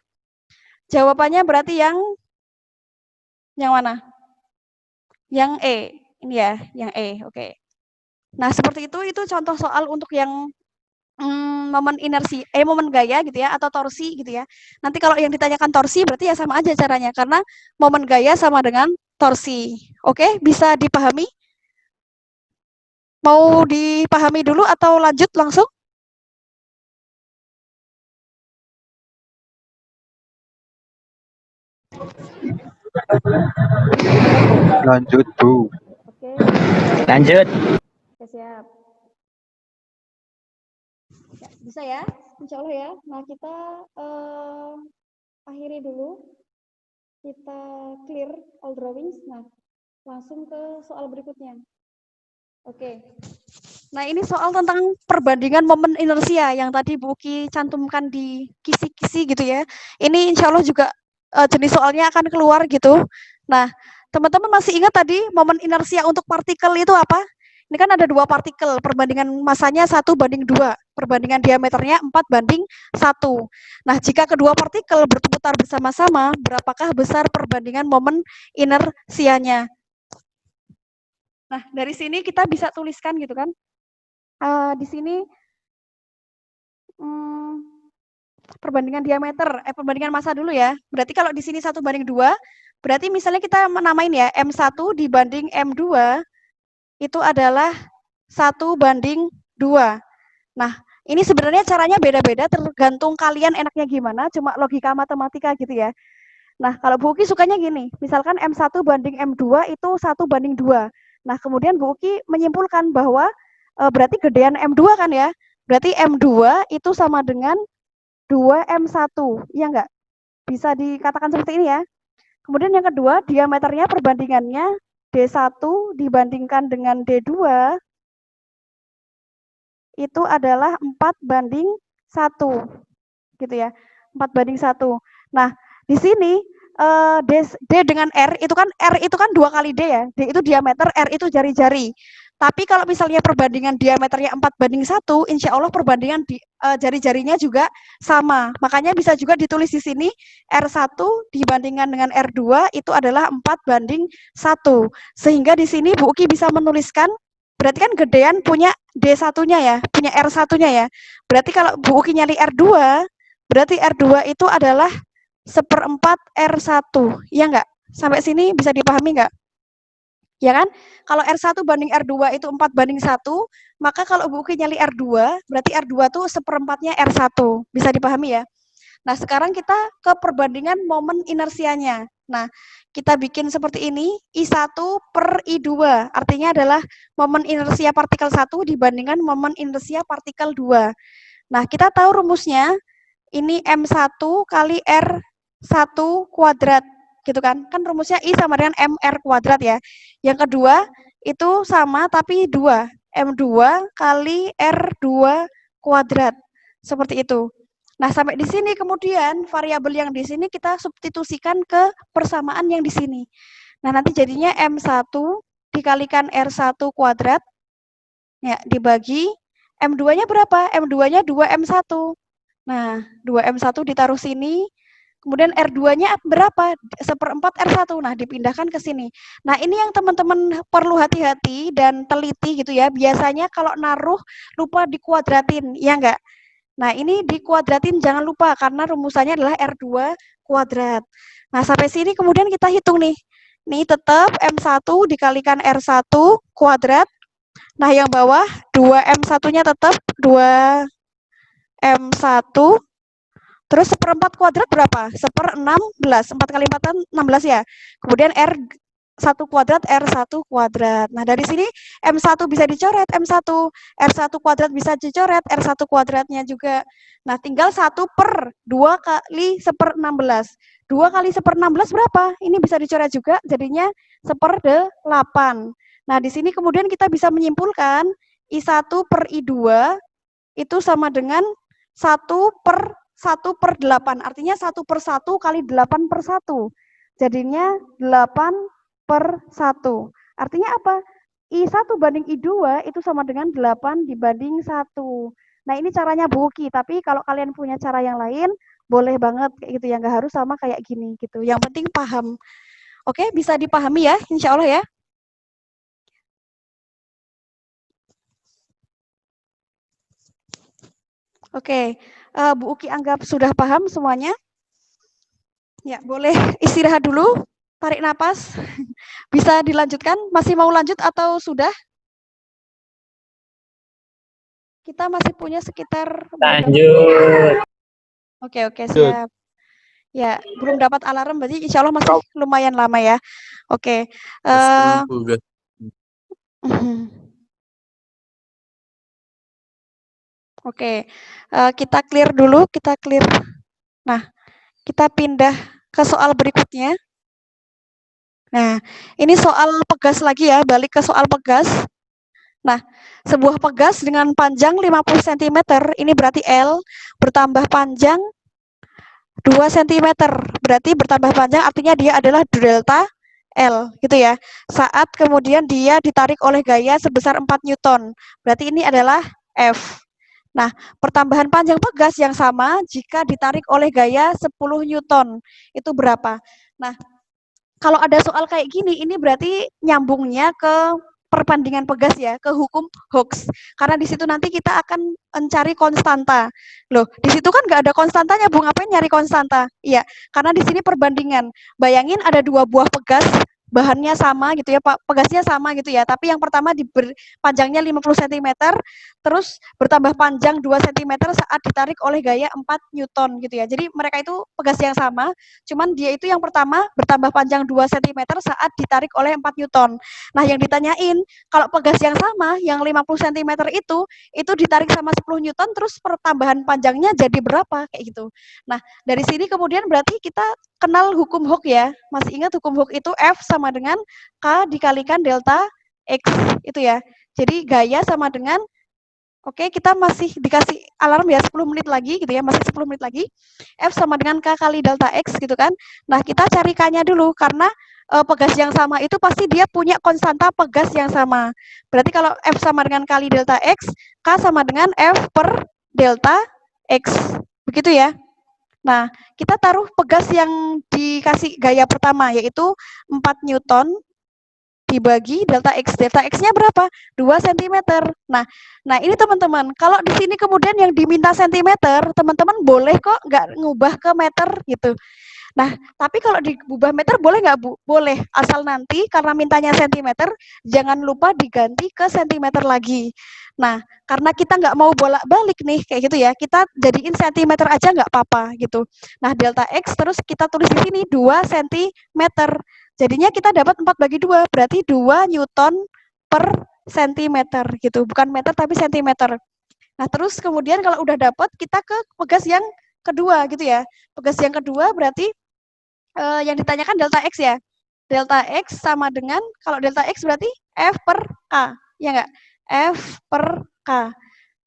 Jawabannya berarti yang mana? Yang E. Ini ya, yang E. Oke. Nah, seperti itu contoh soal untuk yang momen inersi, momen gaya gitu ya, atau torsi gitu ya. Nanti kalau yang ditanyakan torsi berarti ya sama aja caranya, karena momen gaya sama dengan torsi. Oke, bisa dipahami? Mau dipahami dulu atau lanjut langsung? Lanjut, Bu. Oke. Lanjut. Oke, siap. Ya, bisa ya, insya Allah ya. Nah, kita akhiri dulu. Kita clear all drawings. Nah, langsung ke soal berikutnya. Oke. Nah, ini soal tentang perbandingan momen inersia yang tadi Bu Uki cantumkan di kisi-kisi gitu ya. Ini insya Allah juga jenis soalnya akan keluar gitu. Nah, teman-teman masih ingat tadi momen inersia untuk partikel itu apa? Ini kan ada 2 partikel, perbandingan masanya 1:2, perbandingan diameternya 4:1. Nah, jika kedua partikel berputar bersama-sama, berapakah besar perbandingan momen inersianya? Nah, dari sini kita bisa tuliskan gitu kan. Di sini Perbandingan diameter, perbandingan massa dulu ya. Berarti kalau di sini 1:2, berarti misalnya kita menamain ya, M1 dibanding M2, itu adalah 1:2. Nah, ini sebenarnya caranya beda-beda, tergantung kalian enaknya gimana, cuma logika matematika gitu ya. Nah, kalau Bu Uki sukanya gini, misalkan M1 banding M2 itu 1:2. Nah, kemudian Bu Uki menyimpulkan bahwa berarti gedean M2 kan ya, berarti M2 itu sama dengan 2M1, iya enggak? Bisa dikatakan seperti ini ya. Kemudian yang kedua, diameternya perbandingannya D1 dibandingkan dengan D2 itu adalah 4:1, gitu ya, 4:1. Nah, di sini D dengan R itu kan 2 kali D ya, D itu diameter, R itu jari-jari. Tapi kalau misalnya perbandingan diameternya 4:1, insya Allah perbandingan jari-jarinya juga sama. Makanya bisa juga ditulis di sini R1 dibandingkan dengan R2 itu adalah 4:1. Sehingga di sini Bu Uki bisa menuliskan, berarti kan gedean punya D1-nya ya, punya R1-nya ya. Berarti kalau Bu Uki nyari R2, berarti R2 itu adalah 1/4 R1, ya enggak? Sampai sini bisa dipahami enggak? Ya kan? Kalau R1 banding R2 itu 4:1, maka kalau Bu Uki nyari R2, berarti R2 tuh 1/4-nya R1. Bisa dipahami ya? Nah, sekarang kita ke perbandingan momen inersianya. Nah, kita bikin seperti ini, I1 per I2. Artinya adalah momen inersia partikel 1 dibandingkan momen inersia partikel 2. Nah, kita tahu rumusnya, ini M1 kali R1 kuadrat, gitu kan? Kan rumusnya I sama dengan MR kuadrat ya. Yang kedua, itu sama tapi 2. M2 kali R2 kuadrat. Seperti itu. Nah, sampai di sini kemudian variabel yang di sini kita substitusikan ke persamaan yang di sini. Nah, nanti jadinya M1 dikalikan R1 kuadrat, ya, dibagi M2-nya berapa? M2-nya 2M1. Nah, 2M1 ditaruh sini, kemudian R2-nya berapa? 1/4 R1. Nah, dipindahkan ke sini. Nah, ini yang teman-teman perlu hati-hati dan teliti gitu ya. Biasanya kalau naruh lupa dikuadratin, ya enggak? Nah, ini dikuadratin jangan lupa karena rumusannya adalah R2 kuadrat. Nah, sampai sini kemudian kita hitung nih. Nih tetap M1 dikalikan R1 kuadrat. Nah, yang bawah 2M1-nya tetap 2M1. Terus 1/4 kuadrat berapa? 1/16. 4 kali 4 kan 16 ya. Kemudian R1 kuadrat, R1 kuadrat. Nah, dari sini M1 bisa dicoret, M1. R1 kuadrat bisa dicoret, R1 kuadratnya juga. Nah, tinggal 1/2 kali 1/16. 2 kali 1/16 berapa? Ini bisa dicoret juga, jadinya 1/8. Nah, di sini kemudian kita bisa menyimpulkan I1 per I2 itu sama dengan 1/8. Artinya 1/1 kali 8/1. Jadinya 8/1. Artinya apa? I1 banding I2 itu sama dengan 8 dibanding 1. Nah, ini caranya Bu Uki, tapi kalau kalian punya cara yang lain, boleh banget kayak gitu ya, nggak harus sama kayak gini gitu. Yang penting paham. Oke, bisa dipahami ya, insya Allah ya. Oke, Bu Uki anggap sudah paham semuanya. Ya, boleh istirahat dulu, tarik napas. Bisa dilanjutkan? Masih mau lanjut atau sudah? Kita masih punya sekitar... Lanjut. Oke, siap. Ya, belum dapat alarm, berarti insya Allah masih lumayan lama ya. Oke. Oke, kita clear dulu, Nah, kita pindah ke soal berikutnya. Nah, ini soal pegas lagi ya, balik ke soal pegas. Nah, sebuah pegas dengan panjang 50 cm, ini berarti L, bertambah panjang 2 cm, berarti bertambah panjang artinya dia adalah delta L, gitu ya. Saat kemudian dia ditarik oleh gaya sebesar 4 Newton, berarti ini adalah F. Nah, pertambahan panjang pegas yang sama jika ditarik oleh gaya 10 Newton, itu berapa? Nah, kalau ada soal kayak gini, ini berarti nyambungnya ke perbandingan pegas ya ke hukum Hooke. Karena di situ nanti kita akan mencari konstanta. Loh, di situ kan nggak ada konstantanya, Bu. Ngapain nyari konstanta? Iya, karena di sini perbandingan. Bayangin ada dua buah pegas, bahannya sama gitu ya, pegasnya sama gitu ya, tapi yang pertama panjangnya 50 cm, terus bertambah panjang 2 cm saat ditarik oleh gaya 4 Newton gitu ya. Jadi mereka itu pegas yang sama, cuman dia itu yang pertama bertambah panjang 2 cm saat ditarik oleh 4 Newton. Nah, yang ditanyain, kalau pegas yang sama, yang 50 cm itu ditarik sama 10 Newton, terus pertambahan panjangnya jadi berapa? Kayak gitu. Nah, dari sini kemudian berarti kita kenal hukum Hooke ya. Masih ingat hukum Hooke itu F sama dengan K dikalikan delta X itu ya. Jadi gaya sama dengan, oke, kita masih dikasih alarm ya 10 menit lagi gitu ya, masih 10 menit lagi. F sama dengan K kali delta X gitu kan. Nah, kita cari K-nya dulu karena pegas yang sama itu pasti dia punya konstanta pegas yang sama. Berarti kalau F sama dengan kali delta X, K sama dengan F per delta X. Begitu ya. Nah, kita taruh pegas yang dikasih gaya pertama, yaitu 4 Newton dibagi delta X. Delta X-nya berapa? 2 cm. Nah, ini teman-teman, kalau di sini kemudian yang diminta centimeter, teman-teman boleh kok nggak ngubah ke meter gitu. Nah, tapi kalau diubah meter boleh nggak, Bu? Boleh, asal nanti karena mintanya sentimeter, jangan lupa diganti ke sentimeter lagi. Nah, karena kita nggak mau bolak-balik nih, kayak gitu ya, kita jadiin sentimeter aja nggak apa-apa gitu. Nah, delta X terus kita tulis di sini 2 cm. Jadinya kita dapat 4/2, berarti 2 Newton per sentimeter gitu. Bukan meter tapi sentimeter. Nah, terus kemudian kalau udah dapat, kita ke pegas yang kedua gitu ya. Pegas yang kedua berarti yang ditanyakan delta X ya. Delta X sama dengan, kalau delta X berarti F per K, ya nggak? F per K.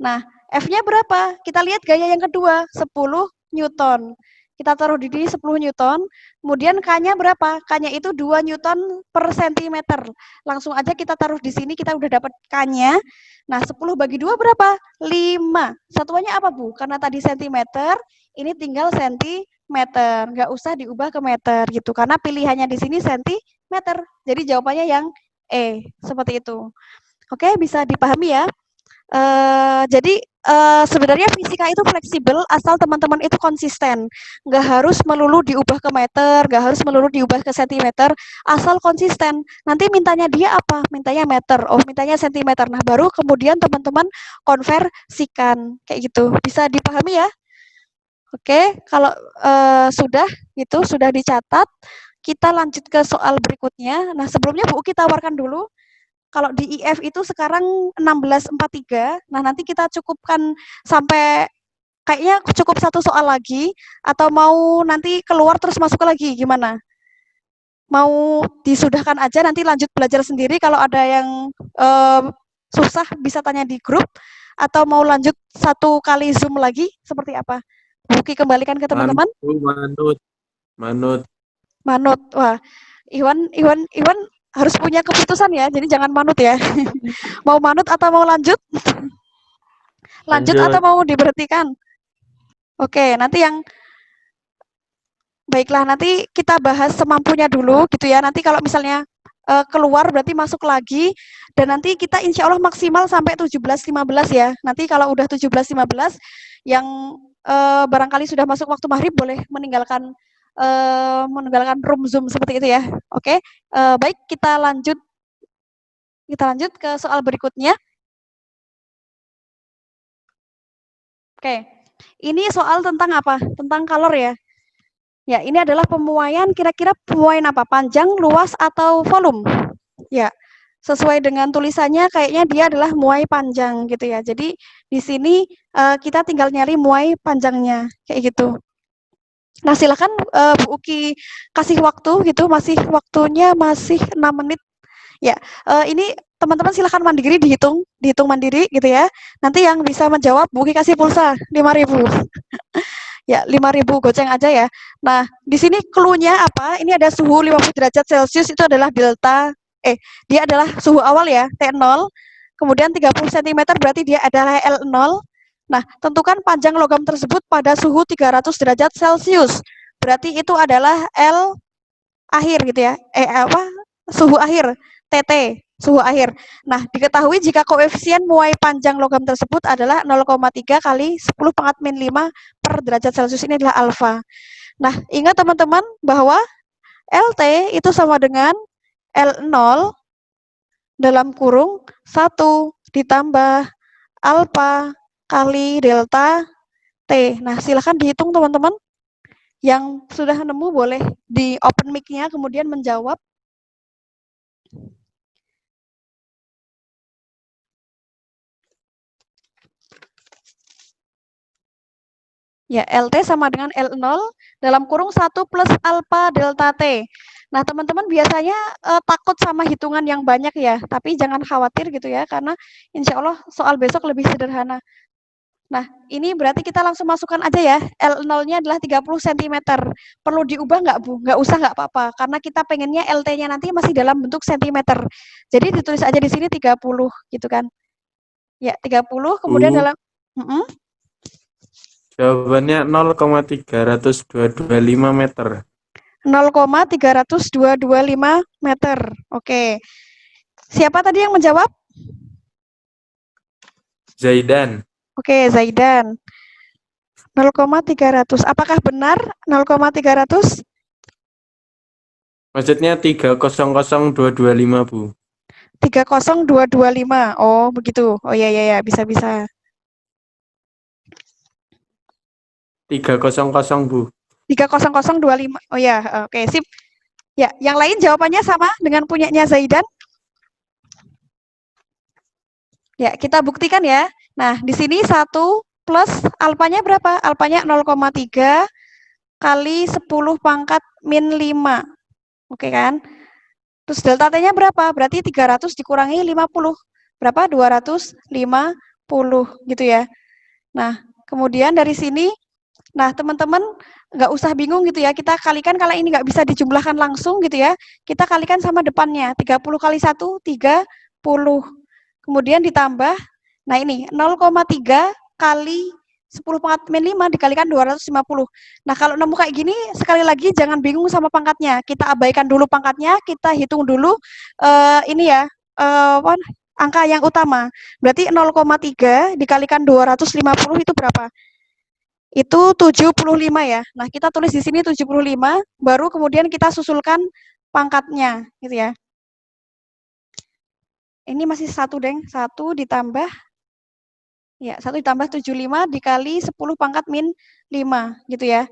Nah, F-nya berapa? Kita lihat gaya yang kedua, 10 Newton. Kita taruh di sini 10 Newton, kemudian K-nya berapa? K-nya itu 2 Newton per sentimeter. Langsung aja kita taruh di sini, kita udah dapat K-nya. Nah, 10/2 berapa? 5. Satuannya apa, Bu? Karena tadi sentimeter, ini tinggal sentimeter. Nggak usah diubah ke meter gitu, karena pilihannya di sini sentimeter. Jadi jawabannya yang E, seperti itu. Oke, bisa dipahami ya? Jadi sebenarnya fisika itu fleksibel asal teman-teman itu konsisten. Nggak harus melulu diubah ke meter, nggak harus melulu diubah ke sentimeter, asal konsisten. Nanti mintanya dia apa? Mintanya meter, oh mintanya sentimeter. Nah, baru kemudian teman-teman konversikan. Kayak gitu. Bisa dipahami ya? Oke, kalau sudah dicatat, kita lanjut ke soal berikutnya. Nah, sebelumnya Bu kita tawarkan dulu. Kalau di IF itu sekarang 1643, nah nanti kita cukupkan sampai kayaknya cukup satu soal lagi, atau mau nanti keluar terus masuk lagi, gimana? Mau disudahkan aja, nanti lanjut belajar sendiri, kalau ada yang susah bisa tanya di grup, atau mau lanjut satu kali Zoom lagi, seperti apa? Buki kembalikan ke teman-teman. Manut, wah, Iwan harus punya keputusan ya, jadi jangan manut ya. Mau manut atau mau lanjut? Lanjut atau mau diberhentikan? Oke, nanti baiklah, nanti kita bahas semampunya dulu gitu ya. Nanti kalau misalnya keluar berarti masuk lagi, dan nanti kita insya Allah maksimal sampai 17.15 ya. Nanti kalau udah 17.15 yang barangkali sudah masuk waktu maghrib boleh meninggalkan room Zoom seperti itu ya. Oke, baik, kita lanjut ke soal berikutnya. Oke, ini soal tentang apa? Tentang kalor ya. Ya, ini adalah pemuaian, kira-kira pemuaian apa? Panjang, luas, atau volume? Ya, sesuai dengan tulisannya kayaknya dia adalah muai panjang gitu ya. Jadi di sini kita tinggal nyari muai panjangnya, kayak gitu. Nah, silakan Bu Uki kasih waktu gitu, waktunya masih 6 menit. Ya, ini teman-teman silakan mandiri dihitung mandiri gitu ya. Nanti yang bisa menjawab Bu Uki kasih pulsa 5.000. Ya, 5.000 goceng aja ya. Nah, di sini clue-nya apa? Ini ada suhu 50 derajat Celcius, itu adalah dia adalah suhu awal ya, T0. Kemudian 30 cm berarti dia adalah L0. Nah, tentukan panjang logam tersebut pada suhu 300 derajat Celcius. Berarti itu adalah L akhir gitu ya. Suhu akhir, TT. suhu akhir. Nah, diketahui jika koefisien muai panjang logam tersebut adalah 0,3 kali 10 pangkat min 5 per derajat Celcius, ini adalah alfa. Nah, ingat teman-teman bahwa LT itu sama dengan L0 dalam kurung 1 ditambah alfa kali delta T. Nah, silahkan dihitung teman-teman. Yang sudah nemu boleh di open mic-nya kemudian menjawab. Ya, LT sama dengan L0 dalam kurung 1 plus alfa delta T. Nah, teman-teman biasanya takut sama hitungan yang banyak ya, tapi jangan khawatir gitu ya, karena insya Allah soal besok lebih sederhana. Nah, ini berarti kita langsung masukkan aja ya, L0-nya adalah 30 cm. Perlu diubah nggak, Bu? Nggak usah, nggak apa-apa, karena kita pengennya LT-nya nanti masih dalam bentuk cm. Jadi ditulis aja di sini 30, gitu kan. Ya, 30, kemudian dalam... Jawabannya 0,3225 meter. 0,3225 meter. Oke. Siapa tadi yang menjawab? Zaidan. Oke, Zaidan. 0,300. Apakah benar 0,300? Maksudnya 300225, Bu. 30225. Oh, begitu. Oh ya, bisa. 300, Bu. 30025. Oh ya, oke, sip. Ya, yang lain jawabannya sama dengan punyanya Zaidan? Ya, kita buktikan ya. Nah, di sini 1 plus alfanya berapa? Alfanya 0,3 kali 10 pangkat min 5. Oke kan? Terus delta T-nya berapa? Berarti 300 dikurangi 50. Berapa? 250 gitu ya. Nah, kemudian dari sini, nah teman-teman nggak usah bingung gitu ya. Kita kalikan kalau ini nggak bisa dijumlahkan langsung gitu ya. Kita kalikan sama depannya. 30 kali 1, 30. Kemudian ditambah, nah ini 0,3 kali 10 pangkat min 5 dikalikan 250. Nah, kalau nemu kayak gini, sekali lagi jangan bingung sama pangkatnya. Kita abaikan dulu pangkatnya, kita hitung dulu ini ya, angka yang utama. Berarti 0,3 dikalikan 250 itu berapa? Itu 75 ya. Nah, kita tulis di sini 75, baru kemudian kita susulkan pangkatnya, gitu ya. Ini masih 1, Deng. 1 ditambah, ya, 1 ditambah 75 dikali 10 pangkat min 5, gitu ya.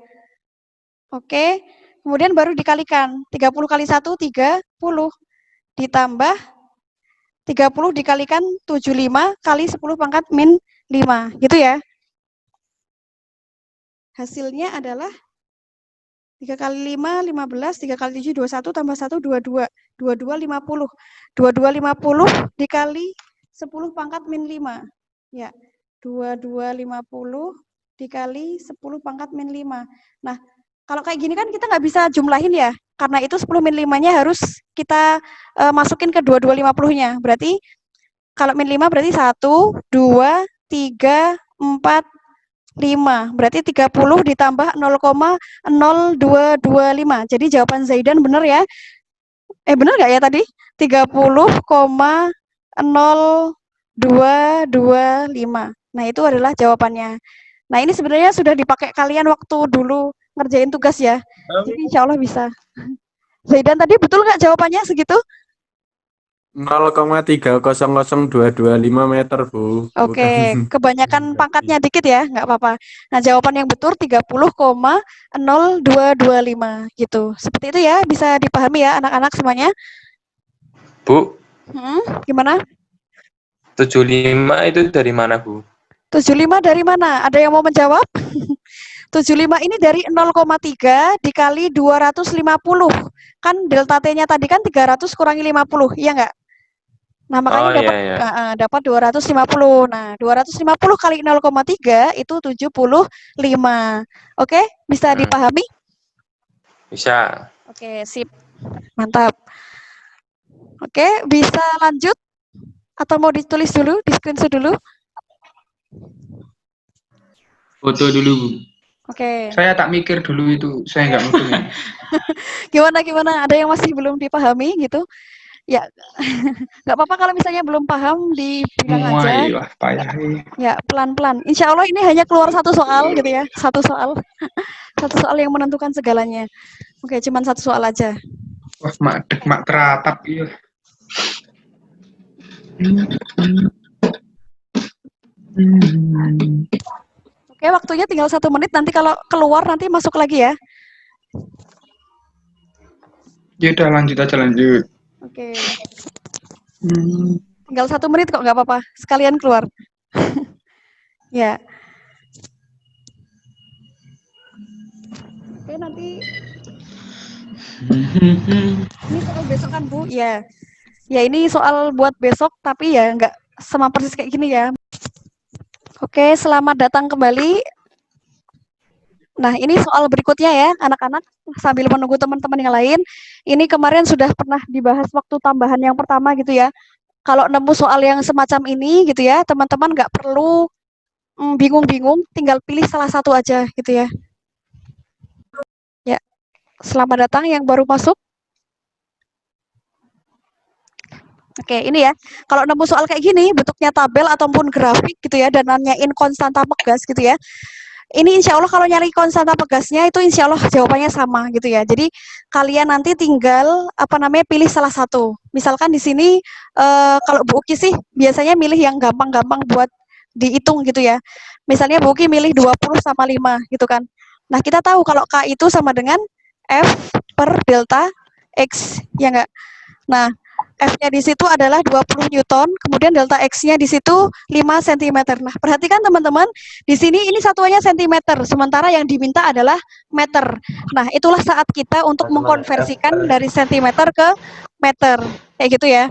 Oke, kemudian baru dikalikan. 30 kali 1, 30. Ditambah 30 dikalikan 75 kali 10 pangkat min 5, gitu ya. Hasilnya adalah 3 kali 5, 15, 3 kali 7, 21, tambah 1, 22. 22, 50. 22, 50 dikali 10 pangkat min 5. Ya, 22, 50 dikali 10 pangkat min 5. Nah, kalau kayak gini kan kita nggak bisa jumlahin ya, karena itu 10 min 5-nya harus kita masukin ke 22, 50-nya. Berarti, kalau min 5 berarti 1, 2, 3, 4, 5. Berarti 30 ditambah 0,0225. Jadi jawaban Zaidan benar ya? Benar nggak ya tadi? 30,0225. Nah, itu adalah jawabannya. Nah, ini sebenarnya sudah dipakai kalian waktu dulu ngerjain tugas ya. Jadi insya Allah bisa. Zaidan tadi betul nggak jawabannya segitu? 0,300225 meter, Bu. Oke, kebanyakan pangkatnya dikit ya, nggak apa-apa. Nah, jawaban yang betul 30,0225 gitu. Seperti itu ya, bisa dipahami ya anak-anak semuanya. Bu, Gimana? 75 itu dari mana, Bu? 75 dari mana? Ada yang mau menjawab? 75 ini dari 0,3 dikali 250. Kan delta T-nya tadi kan 300 kurangi 50, iya nggak? Nah, makanya dapat 250. Nah, 250 kali 0,3 itu 75. Oke, bisa dipahami? Bisa. Oke, sip. Mantap. Oke, bisa lanjut? Atau mau ditulis dulu, di screenshot dulu? Foto dulu, Bu. Oke. Saya tak mikir dulu itu, saya nggak mungkin. Gimana? Ada yang masih belum dipahami gitu? Ya, nggak apa-apa kalau misalnya belum paham dibilang aja. Muai lah payah. Ya, pelan-pelan. Insya Allah ini hanya keluar satu soal gitu ya. Satu soal. Satu soal yang menentukan segalanya. Oke, cuman satu soal aja. Wah, mak teratap iya. Oke, waktunya tinggal 1 menit. Nanti kalau keluar nanti masuk lagi ya. Ya udah lanjut aja lanjut. Oke. Tinggal 1 menit kok, nggak apa-apa. Sekalian keluar. Ya. Oke, nanti ini soal besok kan, Bu? Ya. Ya, ini soal buat besok, tapi ya nggak sama persis kayak gini ya. Oke, selamat datang kembali. Nah, ini soal berikutnya ya, anak-anak, sambil menunggu teman-teman yang lain. Ini kemarin sudah pernah dibahas waktu tambahan yang pertama gitu ya. Kalau nemu soal yang semacam ini gitu ya, teman-teman nggak perlu bingung-bingung, tinggal pilih salah satu aja gitu ya. Ya, selamat datang yang baru masuk. Oke, ini ya. Kalau nemu soal kayak gini, bentuknya tabel ataupun grafik gitu ya, dan nanyain konstanta pegas gitu ya. Ini insya Allah kalau nyari konstanta pegasnya itu insya Allah jawabannya sama gitu ya. Jadi kalian nanti tinggal pilih salah satu. Misalkan di sini kalau Bu Uki sih biasanya milih yang gampang-gampang buat dihitung gitu ya. Misalnya Bu Uki milih 20 sama 5 gitu kan. Nah, kita tahu kalau K itu sama dengan F per delta X, ya enggak? Nah, F-nya di situ adalah 20 Newton, kemudian delta X-nya di situ 5 cm. Nah, perhatikan teman-teman, di sini ini satuannya cm, sementara yang diminta adalah meter. Nah, itulah saat kita untuk mengkonversikan dari cm ke meter. Kayak gitu ya.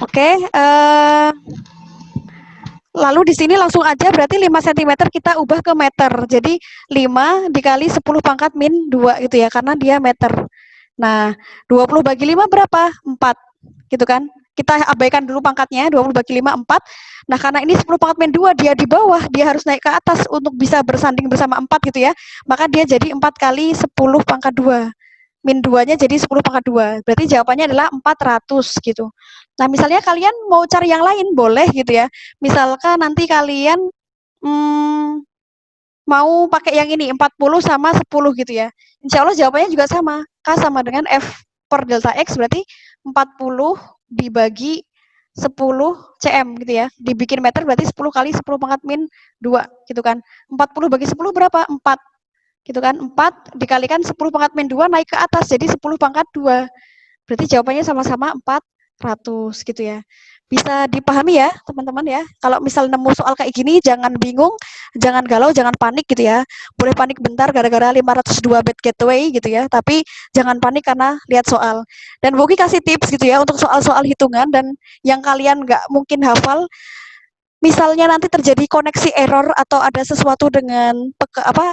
Oke, lalu di sini langsung aja berarti 5 cm kita ubah ke meter. Jadi 5 dikali 10 pangkat min 2 gitu ya, karena dia meter. Nah, 20 bagi 5 berapa? 4, gitu kan? Kita abaikan dulu pangkatnya, 20 bagi 5, 4. Nah, karena ini 10 pangkat min 2, dia di bawah, dia harus naik ke atas untuk bisa bersanding bersama 4 gitu ya. Maka dia jadi 4 kali 10 pangkat 2. Min 2-nya jadi 10 pangkat 2. Berarti jawabannya adalah 400 gitu. Nah, misalnya kalian mau cari yang lain, boleh gitu ya. Misalkan nanti kalian mau pakai yang ini 40 sama 10 gitu ya. Insya Allah jawabannya juga sama. K sama dengan F per delta X berarti 40 dibagi 10 cm gitu ya. Dibikin meter berarti 10 kali 10 pangkat min 2 gitu kan. 40 bagi 10 berapa? 4. Gitu kan. 4 dikalikan 10 pangkat min 2 naik ke atas jadi 10 pangkat 2. Berarti jawabannya sama-sama 400 gitu ya. Bisa dipahami ya teman-teman ya. Kalau misal nemu soal kayak gini jangan bingung, jangan galau, jangan panik gitu ya. Boleh panik bentar gara-gara 502 bad gateway gitu ya, tapi jangan panik karena lihat soal. Dan Bogi kasih tips gitu ya untuk soal-soal hitungan dan yang kalian nggak mungkin hafal. Misalnya nanti terjadi koneksi error atau ada sesuatu dengan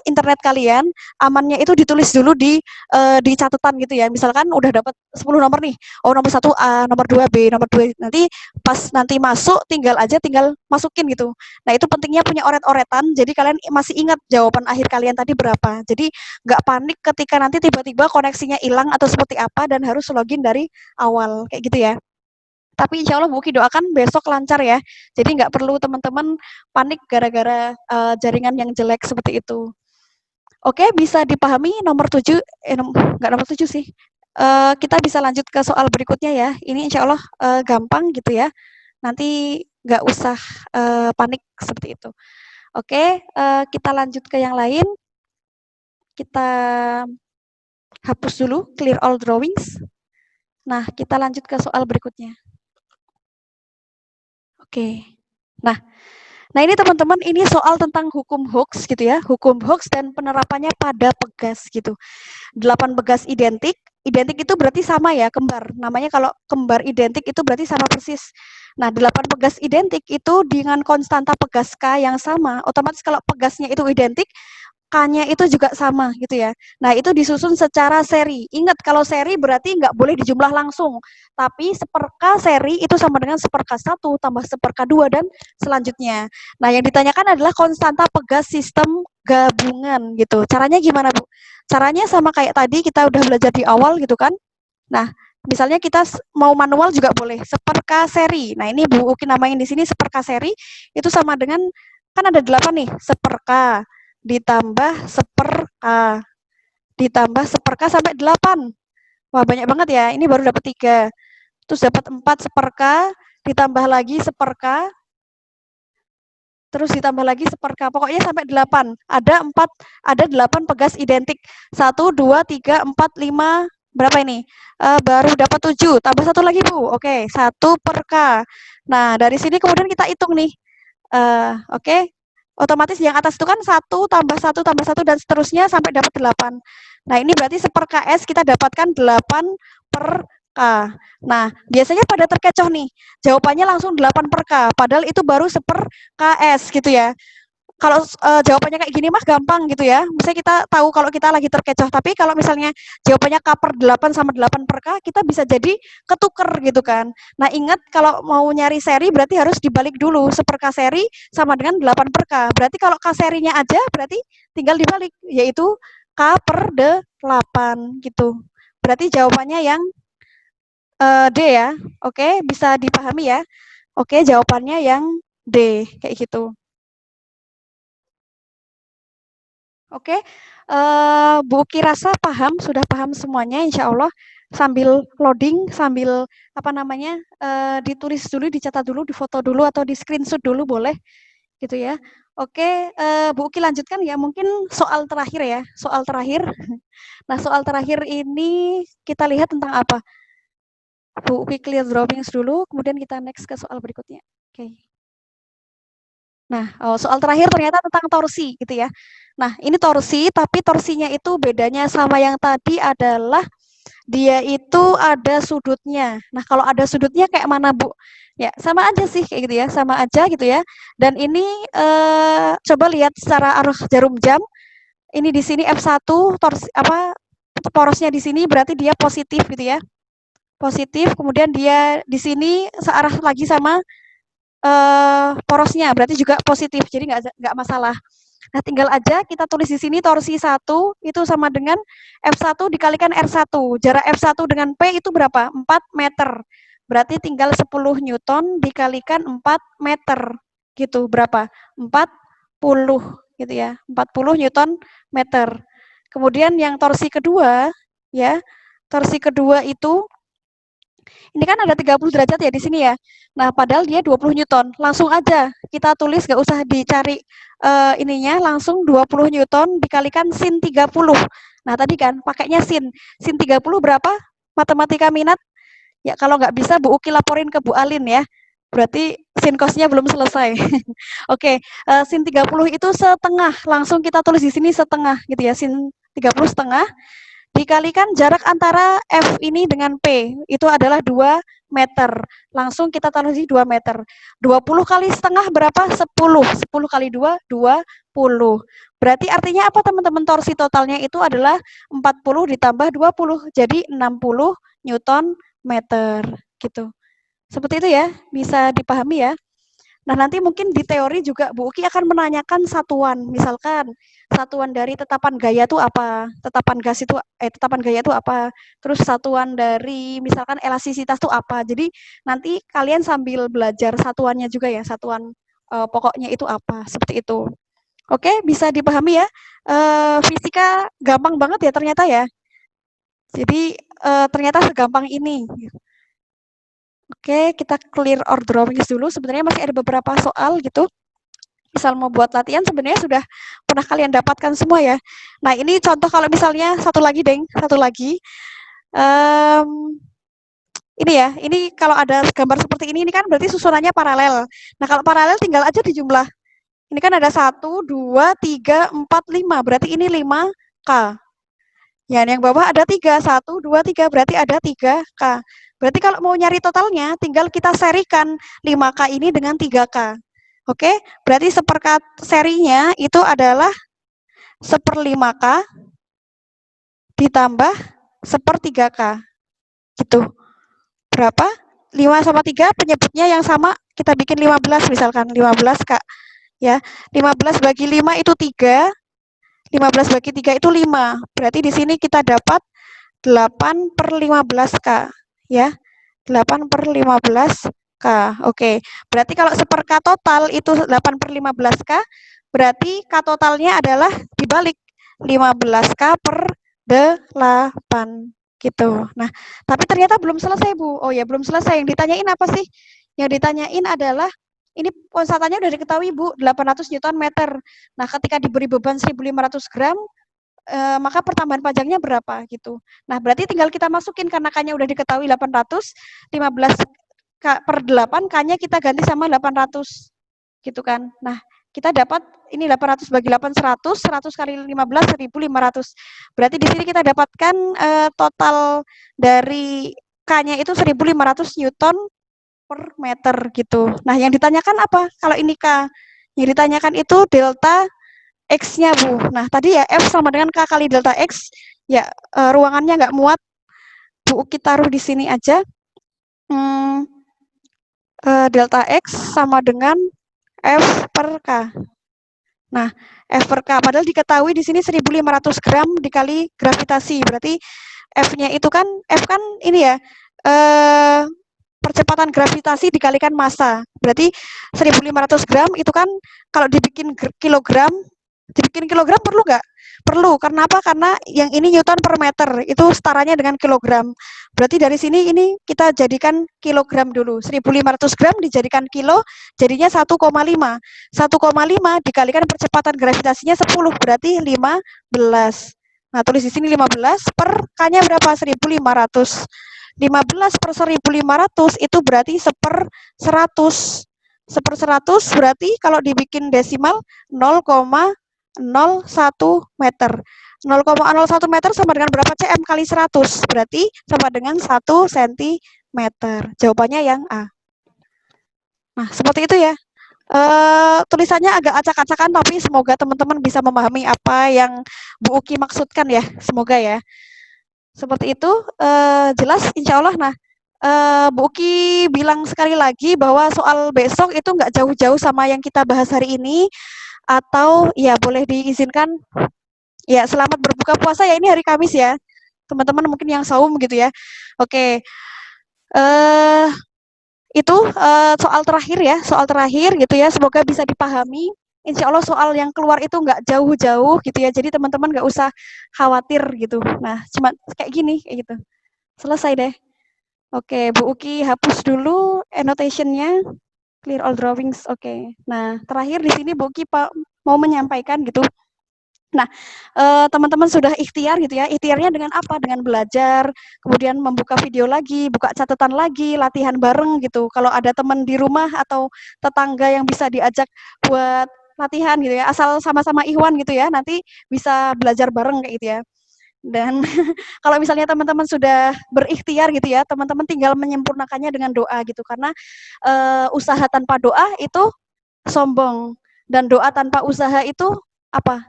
internet kalian, amannya itu ditulis dulu di catatan gitu ya. Misalkan udah dapat 10 nomor nih. Oh, nomor 1 A, nomor 2 B, nomor 2. Nanti pas nanti masuk tinggal masukin gitu. Nah, itu pentingnya punya oret-oretan. Jadi kalian masih ingat jawaban akhir kalian tadi berapa. Jadi nggak panik ketika nanti tiba-tiba koneksinya hilang atau seperti apa dan harus login dari awal kayak gitu ya. Tapi insya Allah Bu Uki doakan besok lancar ya. Jadi nggak perlu teman-teman panik gara-gara jaringan yang jelek seperti itu. Oke, bisa dipahami nomor 7, nggak nomor 7 sih. Kita bisa lanjut ke soal berikutnya ya. Ini insya Allah gampang gitu ya. Nanti nggak usah panik seperti itu. Oke, kita lanjut ke yang lain. Kita hapus dulu, clear all drawings. Nah, kita lanjut ke soal berikutnya. Oke. Nah ini teman-teman, ini soal tentang hukum Hooke gitu ya, hukum Hooke dan penerapannya pada pegas gitu. 8 pegas identik itu berarti sama ya, kembar. Namanya kalau kembar identik itu berarti sama persis. Nah, 8 pegas identik itu dengan konstanta pegas K yang sama, otomatis kalau pegasnya itu identik, K-nya itu juga sama gitu ya. Nah, itu disusun secara seri. Ingat, kalau seri berarti nggak boleh dijumlah langsung. Tapi seperka seri itu sama dengan seperka 1 tambah seperka 2 dan selanjutnya. Nah, yang ditanyakan adalah konstanta pegas sistem gabungan gitu. Caranya gimana, Bu? Caranya sama kayak tadi kita udah belajar di awal gitu kan. Nah, misalnya kita mau manual juga boleh, seperka seri. Nah, ini Bu Uki namain di sini seperka seri, itu sama dengan, kan ada 8 nih, seperka, ditambah seperka, ditambah seperka sampai 8. Wah, banyak banget ya, ini baru dapat 3. Terus dapat 4 seperka, ditambah lagi seperka, terus ditambah lagi seperka, pokoknya sampai 8. Ada 8 pegas identik. 1, 2, 3, 4, 5, berapa ini? Baru dapat 7, tambah 1 lagi Bu. Oke, 1 per K. Nah, dari sini kemudian kita hitung nih. Oke, otomatis yang atas itu kan 1 tambah 1 tambah 1 dan seterusnya sampai dapat 8. Nah, ini berarti seper KS kita dapatkan 8 per K. Nah, biasanya pada terkecoh nih, jawabannya langsung 8 per K, padahal itu baru seper KS gitu ya. Kalau jawabannya kayak gini mah gampang gitu ya, misalnya kita tahu kalau kita lagi terkecoh, tapi kalau misalnya jawabannya K per 8 sama 8 per K, kita bisa jadi ketuker gitu kan. Nah, ingat kalau mau nyari seri berarti harus dibalik dulu, seper K seri sama dengan 8 per K. Berarti kalau K serinya aja berarti tinggal dibalik, yaitu K per 8 gitu. Berarti jawabannya yang D ya. Oke, bisa dipahami ya. Oke, jawabannya yang D, kayak gitu. Oke, Bu Uki rasa paham, sudah paham semuanya insya Allah. Sambil loading, sambil ditulis dulu, dicatat dulu, difoto dulu, atau di screenshot dulu boleh, gitu ya. Oke, Bu Uki lanjutkan ya, mungkin soal terakhir ya, soal terakhir. Nah, soal terakhir ini kita lihat tentang apa? Bu Uki clear drawings dulu, kemudian kita next ke soal berikutnya. Oke. Nah, soal terakhir ternyata tentang torsi gitu ya. Nah, ini torsi, tapi torsinya itu bedanya sama yang tadi adalah dia itu ada sudutnya. Nah, kalau ada sudutnya kayak mana, Bu? Ya, sama aja sih kayak gitu ya, sama aja gitu ya. Dan ini coba lihat secara arah jarum jam. Ini di sini F1 torsi porosnya di sini berarti dia positif gitu ya. Positif, kemudian dia di sini searah lagi sama porosnya berarti juga positif, jadi nggak masalah. Nah, tinggal aja kita tulis di sini torsi 1 itu sama dengan F1 dikalikan R1. Jarak F1 dengan P itu berapa? 4 meter. Berarti tinggal 10 Newton dikalikan 4 meter. Gitu, berapa? 40 gitu ya. 40 Newton meter. Kemudian yang torsi kedua ya. Torsi kedua itu ini kan ada 30 derajat ya di sini ya. Nah, padahal dia 20 Newton. Langsung aja kita tulis, nggak usah dicari ininya, langsung 20 Newton dikalikan sin 30. Nah, tadi kan pakainya sin. Sin 30 berapa? Matematika minat? Ya, kalau nggak bisa Bu Uki laporin ke Bu Alin ya. Berarti sin cosnya belum selesai. Oke, sin 30 itu setengah. Langsung kita tulis di sini setengah gitu ya. Sin 30 setengah. Dikalikan jarak antara F ini dengan P, itu adalah 2 meter. Langsung kita taruh di 2 meter. 20 kali setengah berapa? 10. 10 kali 2, 20. Berarti artinya apa teman-teman? Torsi totalnya itu adalah 40 ditambah 20. Jadi 60 Newton meter. Gitu. Seperti itu ya, bisa dipahami ya. Nah, nanti mungkin di teori juga Bu Uki akan menanyakan satuan. Misalkan satuan dari tetapan gaya itu apa? Tetapan gaya itu apa? Terus satuan dari misalkan elastisitas itu apa? Jadi nanti kalian sambil belajar satuannya juga ya, satuan pokoknya itu apa? Seperti itu. Oke, bisa dipahami ya. Fisika gampang banget ya ternyata ya. Jadi ternyata segampang ini. Oke, kita clear our drawings dulu. Sebenarnya masih ada beberapa soal gitu. Misal mau buat latihan sebenarnya sudah pernah kalian dapatkan semua ya. Nah, ini contoh kalau misalnya satu lagi. Ini ya, ini kalau ada gambar seperti ini kan berarti susunannya paralel. Nah, kalau paralel tinggal aja dijumlah. Ini kan ada 1, 2, 3, 4, 5. Berarti ini 5K. Ya, yang bawah ada 3. 1, 2, 3. Berarti ada 3K. Berarti kalau mau nyari totalnya, tinggal kita serikan 5K ini dengan 3K. Oke, berarti seperkat serinya itu adalah 1/5K ditambah 1/3K. Gitu. Berapa? 5 sama 3 penyebutnya yang sama, kita bikin 15 misalkan, 15K. Ya, 15 bagi 5 itu 3. 15 bagi 3 itu 5. Berarti di sini kita dapat 8/15K ya. 8/15K. Oke. Berarti kalau 1/K total itu 8/15K, berarti K totalnya adalah dibalik 15K/8 gitu. Nah, tapi ternyata belum selesai, Bu. Oh ya, belum selesai. Yang ditanyain apa sih? Yang ditanyain adalah ini konstantannya udah diketahui, Bu, 800 Nm. Nah, ketika diberi beban 1.500 gram, maka pertambahan panjangnya berapa gitu. Nah, berarti tinggal kita masukin karena K-nya udah diketahui 800, 15K/8, K-nya kita ganti sama 800 gitu kan. Nah, kita dapat ini 800 bagi 8 100, 100 kali 15 1.500. Berarti di sini kita dapatkan total dari K-nya itu 1.500 Newton per meter gitu. Nah, yang ditanyakan apa? Kalau ini K, yang ditanyakan itu delta X-nya, Bu. Nah, tadi ya F sama dengan K kali delta X. Ya, ruangannya nggak muat. Bu, kita taruh di sini aja. Delta X sama dengan F per K. Nah, F per K. Padahal diketahui di sini 1.500 gram dikali gravitasi. Berarti F-nya itu kan, F kan ini ya, percepatan gravitasi dikalikan massa. Berarti 1.500 gram itu kan kalau dibikin kilogram perlu nggak? Perlu. Karena apa? Karena yang ini Newton per meter, itu setaranya dengan kilogram. Berarti dari sini ini kita jadikan kilogram dulu. 1.500 gram dijadikan kilo, jadinya 1,5. 1,5 dikalikan percepatan gravitasinya 10, berarti 15. Nah, tulis di sini 15 per K-nya berapa? 1.500. 15 per 1.500 itu berarti 1/100. 1/100 berarti kalau dibikin desimal 0,01 meter. 0,01 meter sama dengan berapa cm kali 100? Berarti sama dengan 1 cm. Jawabannya yang A. Nah, seperti itu ya. Tulisannya agak acak-acakan, tapi semoga teman-teman bisa memahami apa yang Bu Uki maksudkan ya. Semoga ya. Seperti itu, jelas insya Allah. Nah, Bu Uki bilang sekali lagi bahwa soal besok itu nggak jauh-jauh sama yang kita bahas hari ini. Atau ya boleh diizinkan ya selamat berbuka puasa ya, ini hari Kamis ya teman-teman mungkin yang saum gitu ya. Oke, itu soal terakhir gitu ya, semoga bisa dipahami. Insya Allah soal yang keluar itu nggak jauh-jauh gitu ya, jadi teman-teman nggak usah khawatir gitu. Nah, cuma kayak gini kayak gitu, selesai deh. Oke, Bu Uki hapus dulu annotation-nya. Clear all drawings, oke. Nah, terakhir di sini Bu Uki mau menyampaikan gitu. Nah, teman-teman sudah ikhtiar gitu ya. Ikhtiarnya dengan apa? Dengan belajar, kemudian membuka video lagi, buka catatan lagi, latihan bareng gitu. Kalau ada teman di rumah atau tetangga yang bisa diajak buat latihan gitu ya, asal sama-sama ikhwan gitu ya, nanti bisa belajar bareng kayak gitu ya. Dan kalau misalnya teman-teman sudah berikhtiar gitu ya, teman-teman tinggal menyempurnakannya dengan doa gitu. Karena usaha tanpa doa itu sombong, dan doa tanpa usaha itu apa?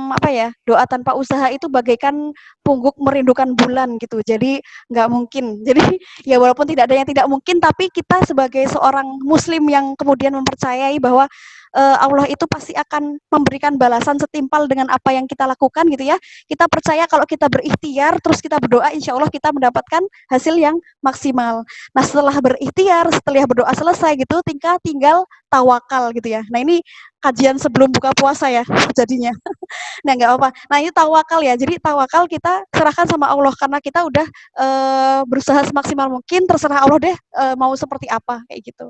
Apa ya? Doa tanpa usaha itu bagaikan pungguk merindukan bulan gitu. Jadi nggak mungkin. Jadi ya walaupun tidak ada yang tidak mungkin, tapi kita sebagai seorang Muslim yang kemudian mempercayai bahwa Allah itu pasti akan memberikan balasan setimpal dengan apa yang kita lakukan gitu ya. Kita percaya kalau kita berikhtiar, terus kita berdoa, insya Allah kita mendapatkan hasil yang maksimal. Nah, setelah berikhtiar, setelah berdoa selesai gitu, tinggal tawakal gitu ya. Nah, ini kajian sebelum buka puasa ya jadinya. Nah, nggak apa. Nah, ini tawakal ya. Jadi tawakal kita serahkan sama Allah karena kita udah berusaha semaksimal mungkin, terserah Allah deh mau seperti apa kayak gitu.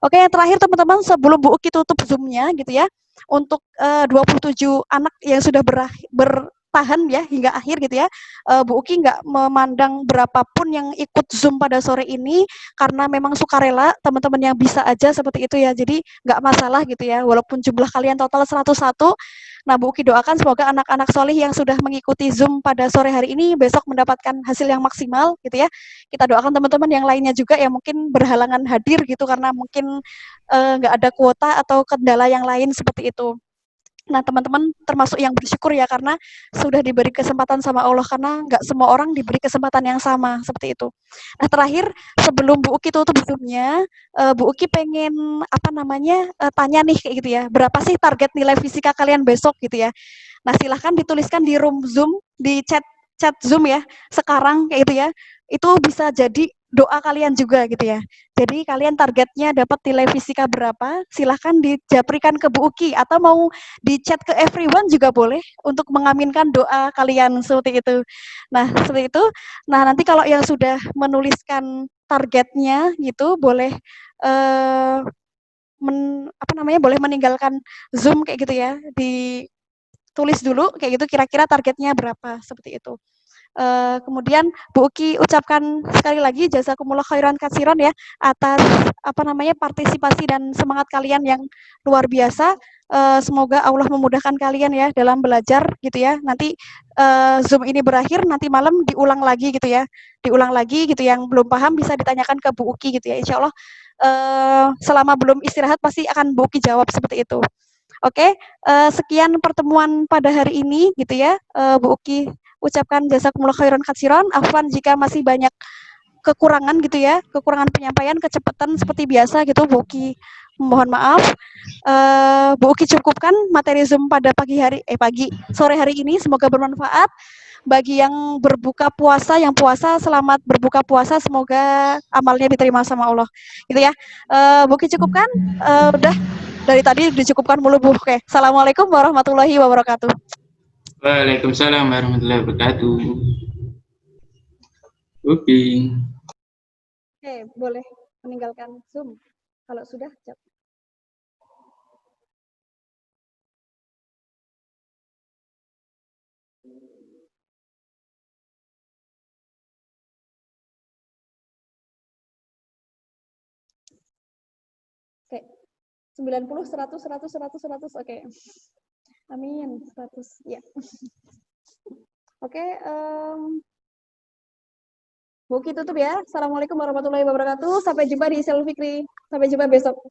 Oke, yang terakhir teman-teman sebelum Bu Uki tutup Zoom-nya gitu ya. Untuk 27 anak yang sudah bertahan ya hingga akhir gitu ya. Bu Uki nggak memandang berapapun yang ikut Zoom pada sore ini karena memang sukarela, teman-teman yang bisa aja seperti itu ya. Jadi nggak masalah gitu ya. Walaupun jumlah kalian total 101. Nah, Bu Uki doakan semoga anak-anak solih yang sudah mengikuti Zoom pada sore hari ini besok mendapatkan hasil yang maksimal gitu ya. Kita doakan teman-teman yang lainnya juga yang mungkin berhalangan hadir gitu karena mungkin nggak ada kuota atau kendala yang lain seperti itu. Nah, teman-teman termasuk yang bersyukur ya karena sudah diberi kesempatan sama Allah, karena nggak semua orang diberi kesempatan yang sama seperti itu. Nah, terakhir sebelum Bu Uki tutup Zoom-nya, Bu Uki pengen tanya nih kayak gitu ya, berapa sih target nilai fisika kalian besok gitu ya. Nah, silahkan dituliskan di room Zoom, di chat chat Zoom ya, sekarang kayak gitu ya, itu bisa jadi doa kalian juga gitu ya. Jadi kalian targetnya dapat nilai fisika berapa, silahkan dijaprikan ke Bu Uki atau mau di chat ke everyone juga boleh untuk mengaminkan doa kalian seperti itu. Nah, seperti itu. Nah, nanti kalau yang sudah menuliskan targetnya gitu boleh boleh meninggalkan Zoom kayak gitu ya. Ditulis dulu kayak gitu kira-kira targetnya berapa seperti itu. Kemudian Bu Uki ucapkan sekali lagi jazakumullah khairan katsiron ya atas partisipasi dan semangat kalian yang luar biasa. Semoga Allah memudahkan kalian ya dalam belajar gitu ya. Nanti Zoom ini berakhir nanti malam diulang lagi gitu ya. Diulang lagi gitu yang belum paham bisa ditanyakan ke Bu Uki gitu ya. Insya Allah selama belum istirahat pasti akan Bu Uki jawab seperti itu. Oke, sekian pertemuan pada hari ini gitu ya. Bu Uki ucapkan jazakumullah khairan katsiron. Afwan jika masih banyak kekurangan gitu ya, kekurangan penyampaian, kecepatan seperti biasa gitu, Bu Uki mohon maaf. Bu Uki cukupkan materi Zoom pada sore hari ini, semoga bermanfaat. Bagi yang berbuka puasa, yang puasa selamat berbuka puasa, semoga amalnya diterima sama Allah. Gitu ya. Bu Uki cukupkan, udah dari tadi dicukupkan mulu Bu. Oke, Assalamualaikum warahmatullahi wabarakatuh. Waalaikumsalam warahmatullahi wabarakatuh. Oke. Oke, boleh meninggalkan Zoom kalau sudah. Oke, 90, 100, 100, 100, 100, oke. Amin, 100, ya. Oke, Bu Uki tutup ya. Assalamualaikum warahmatullahi wabarakatuh. Sampai jumpa di Isel Fikri. Sampai jumpa besok.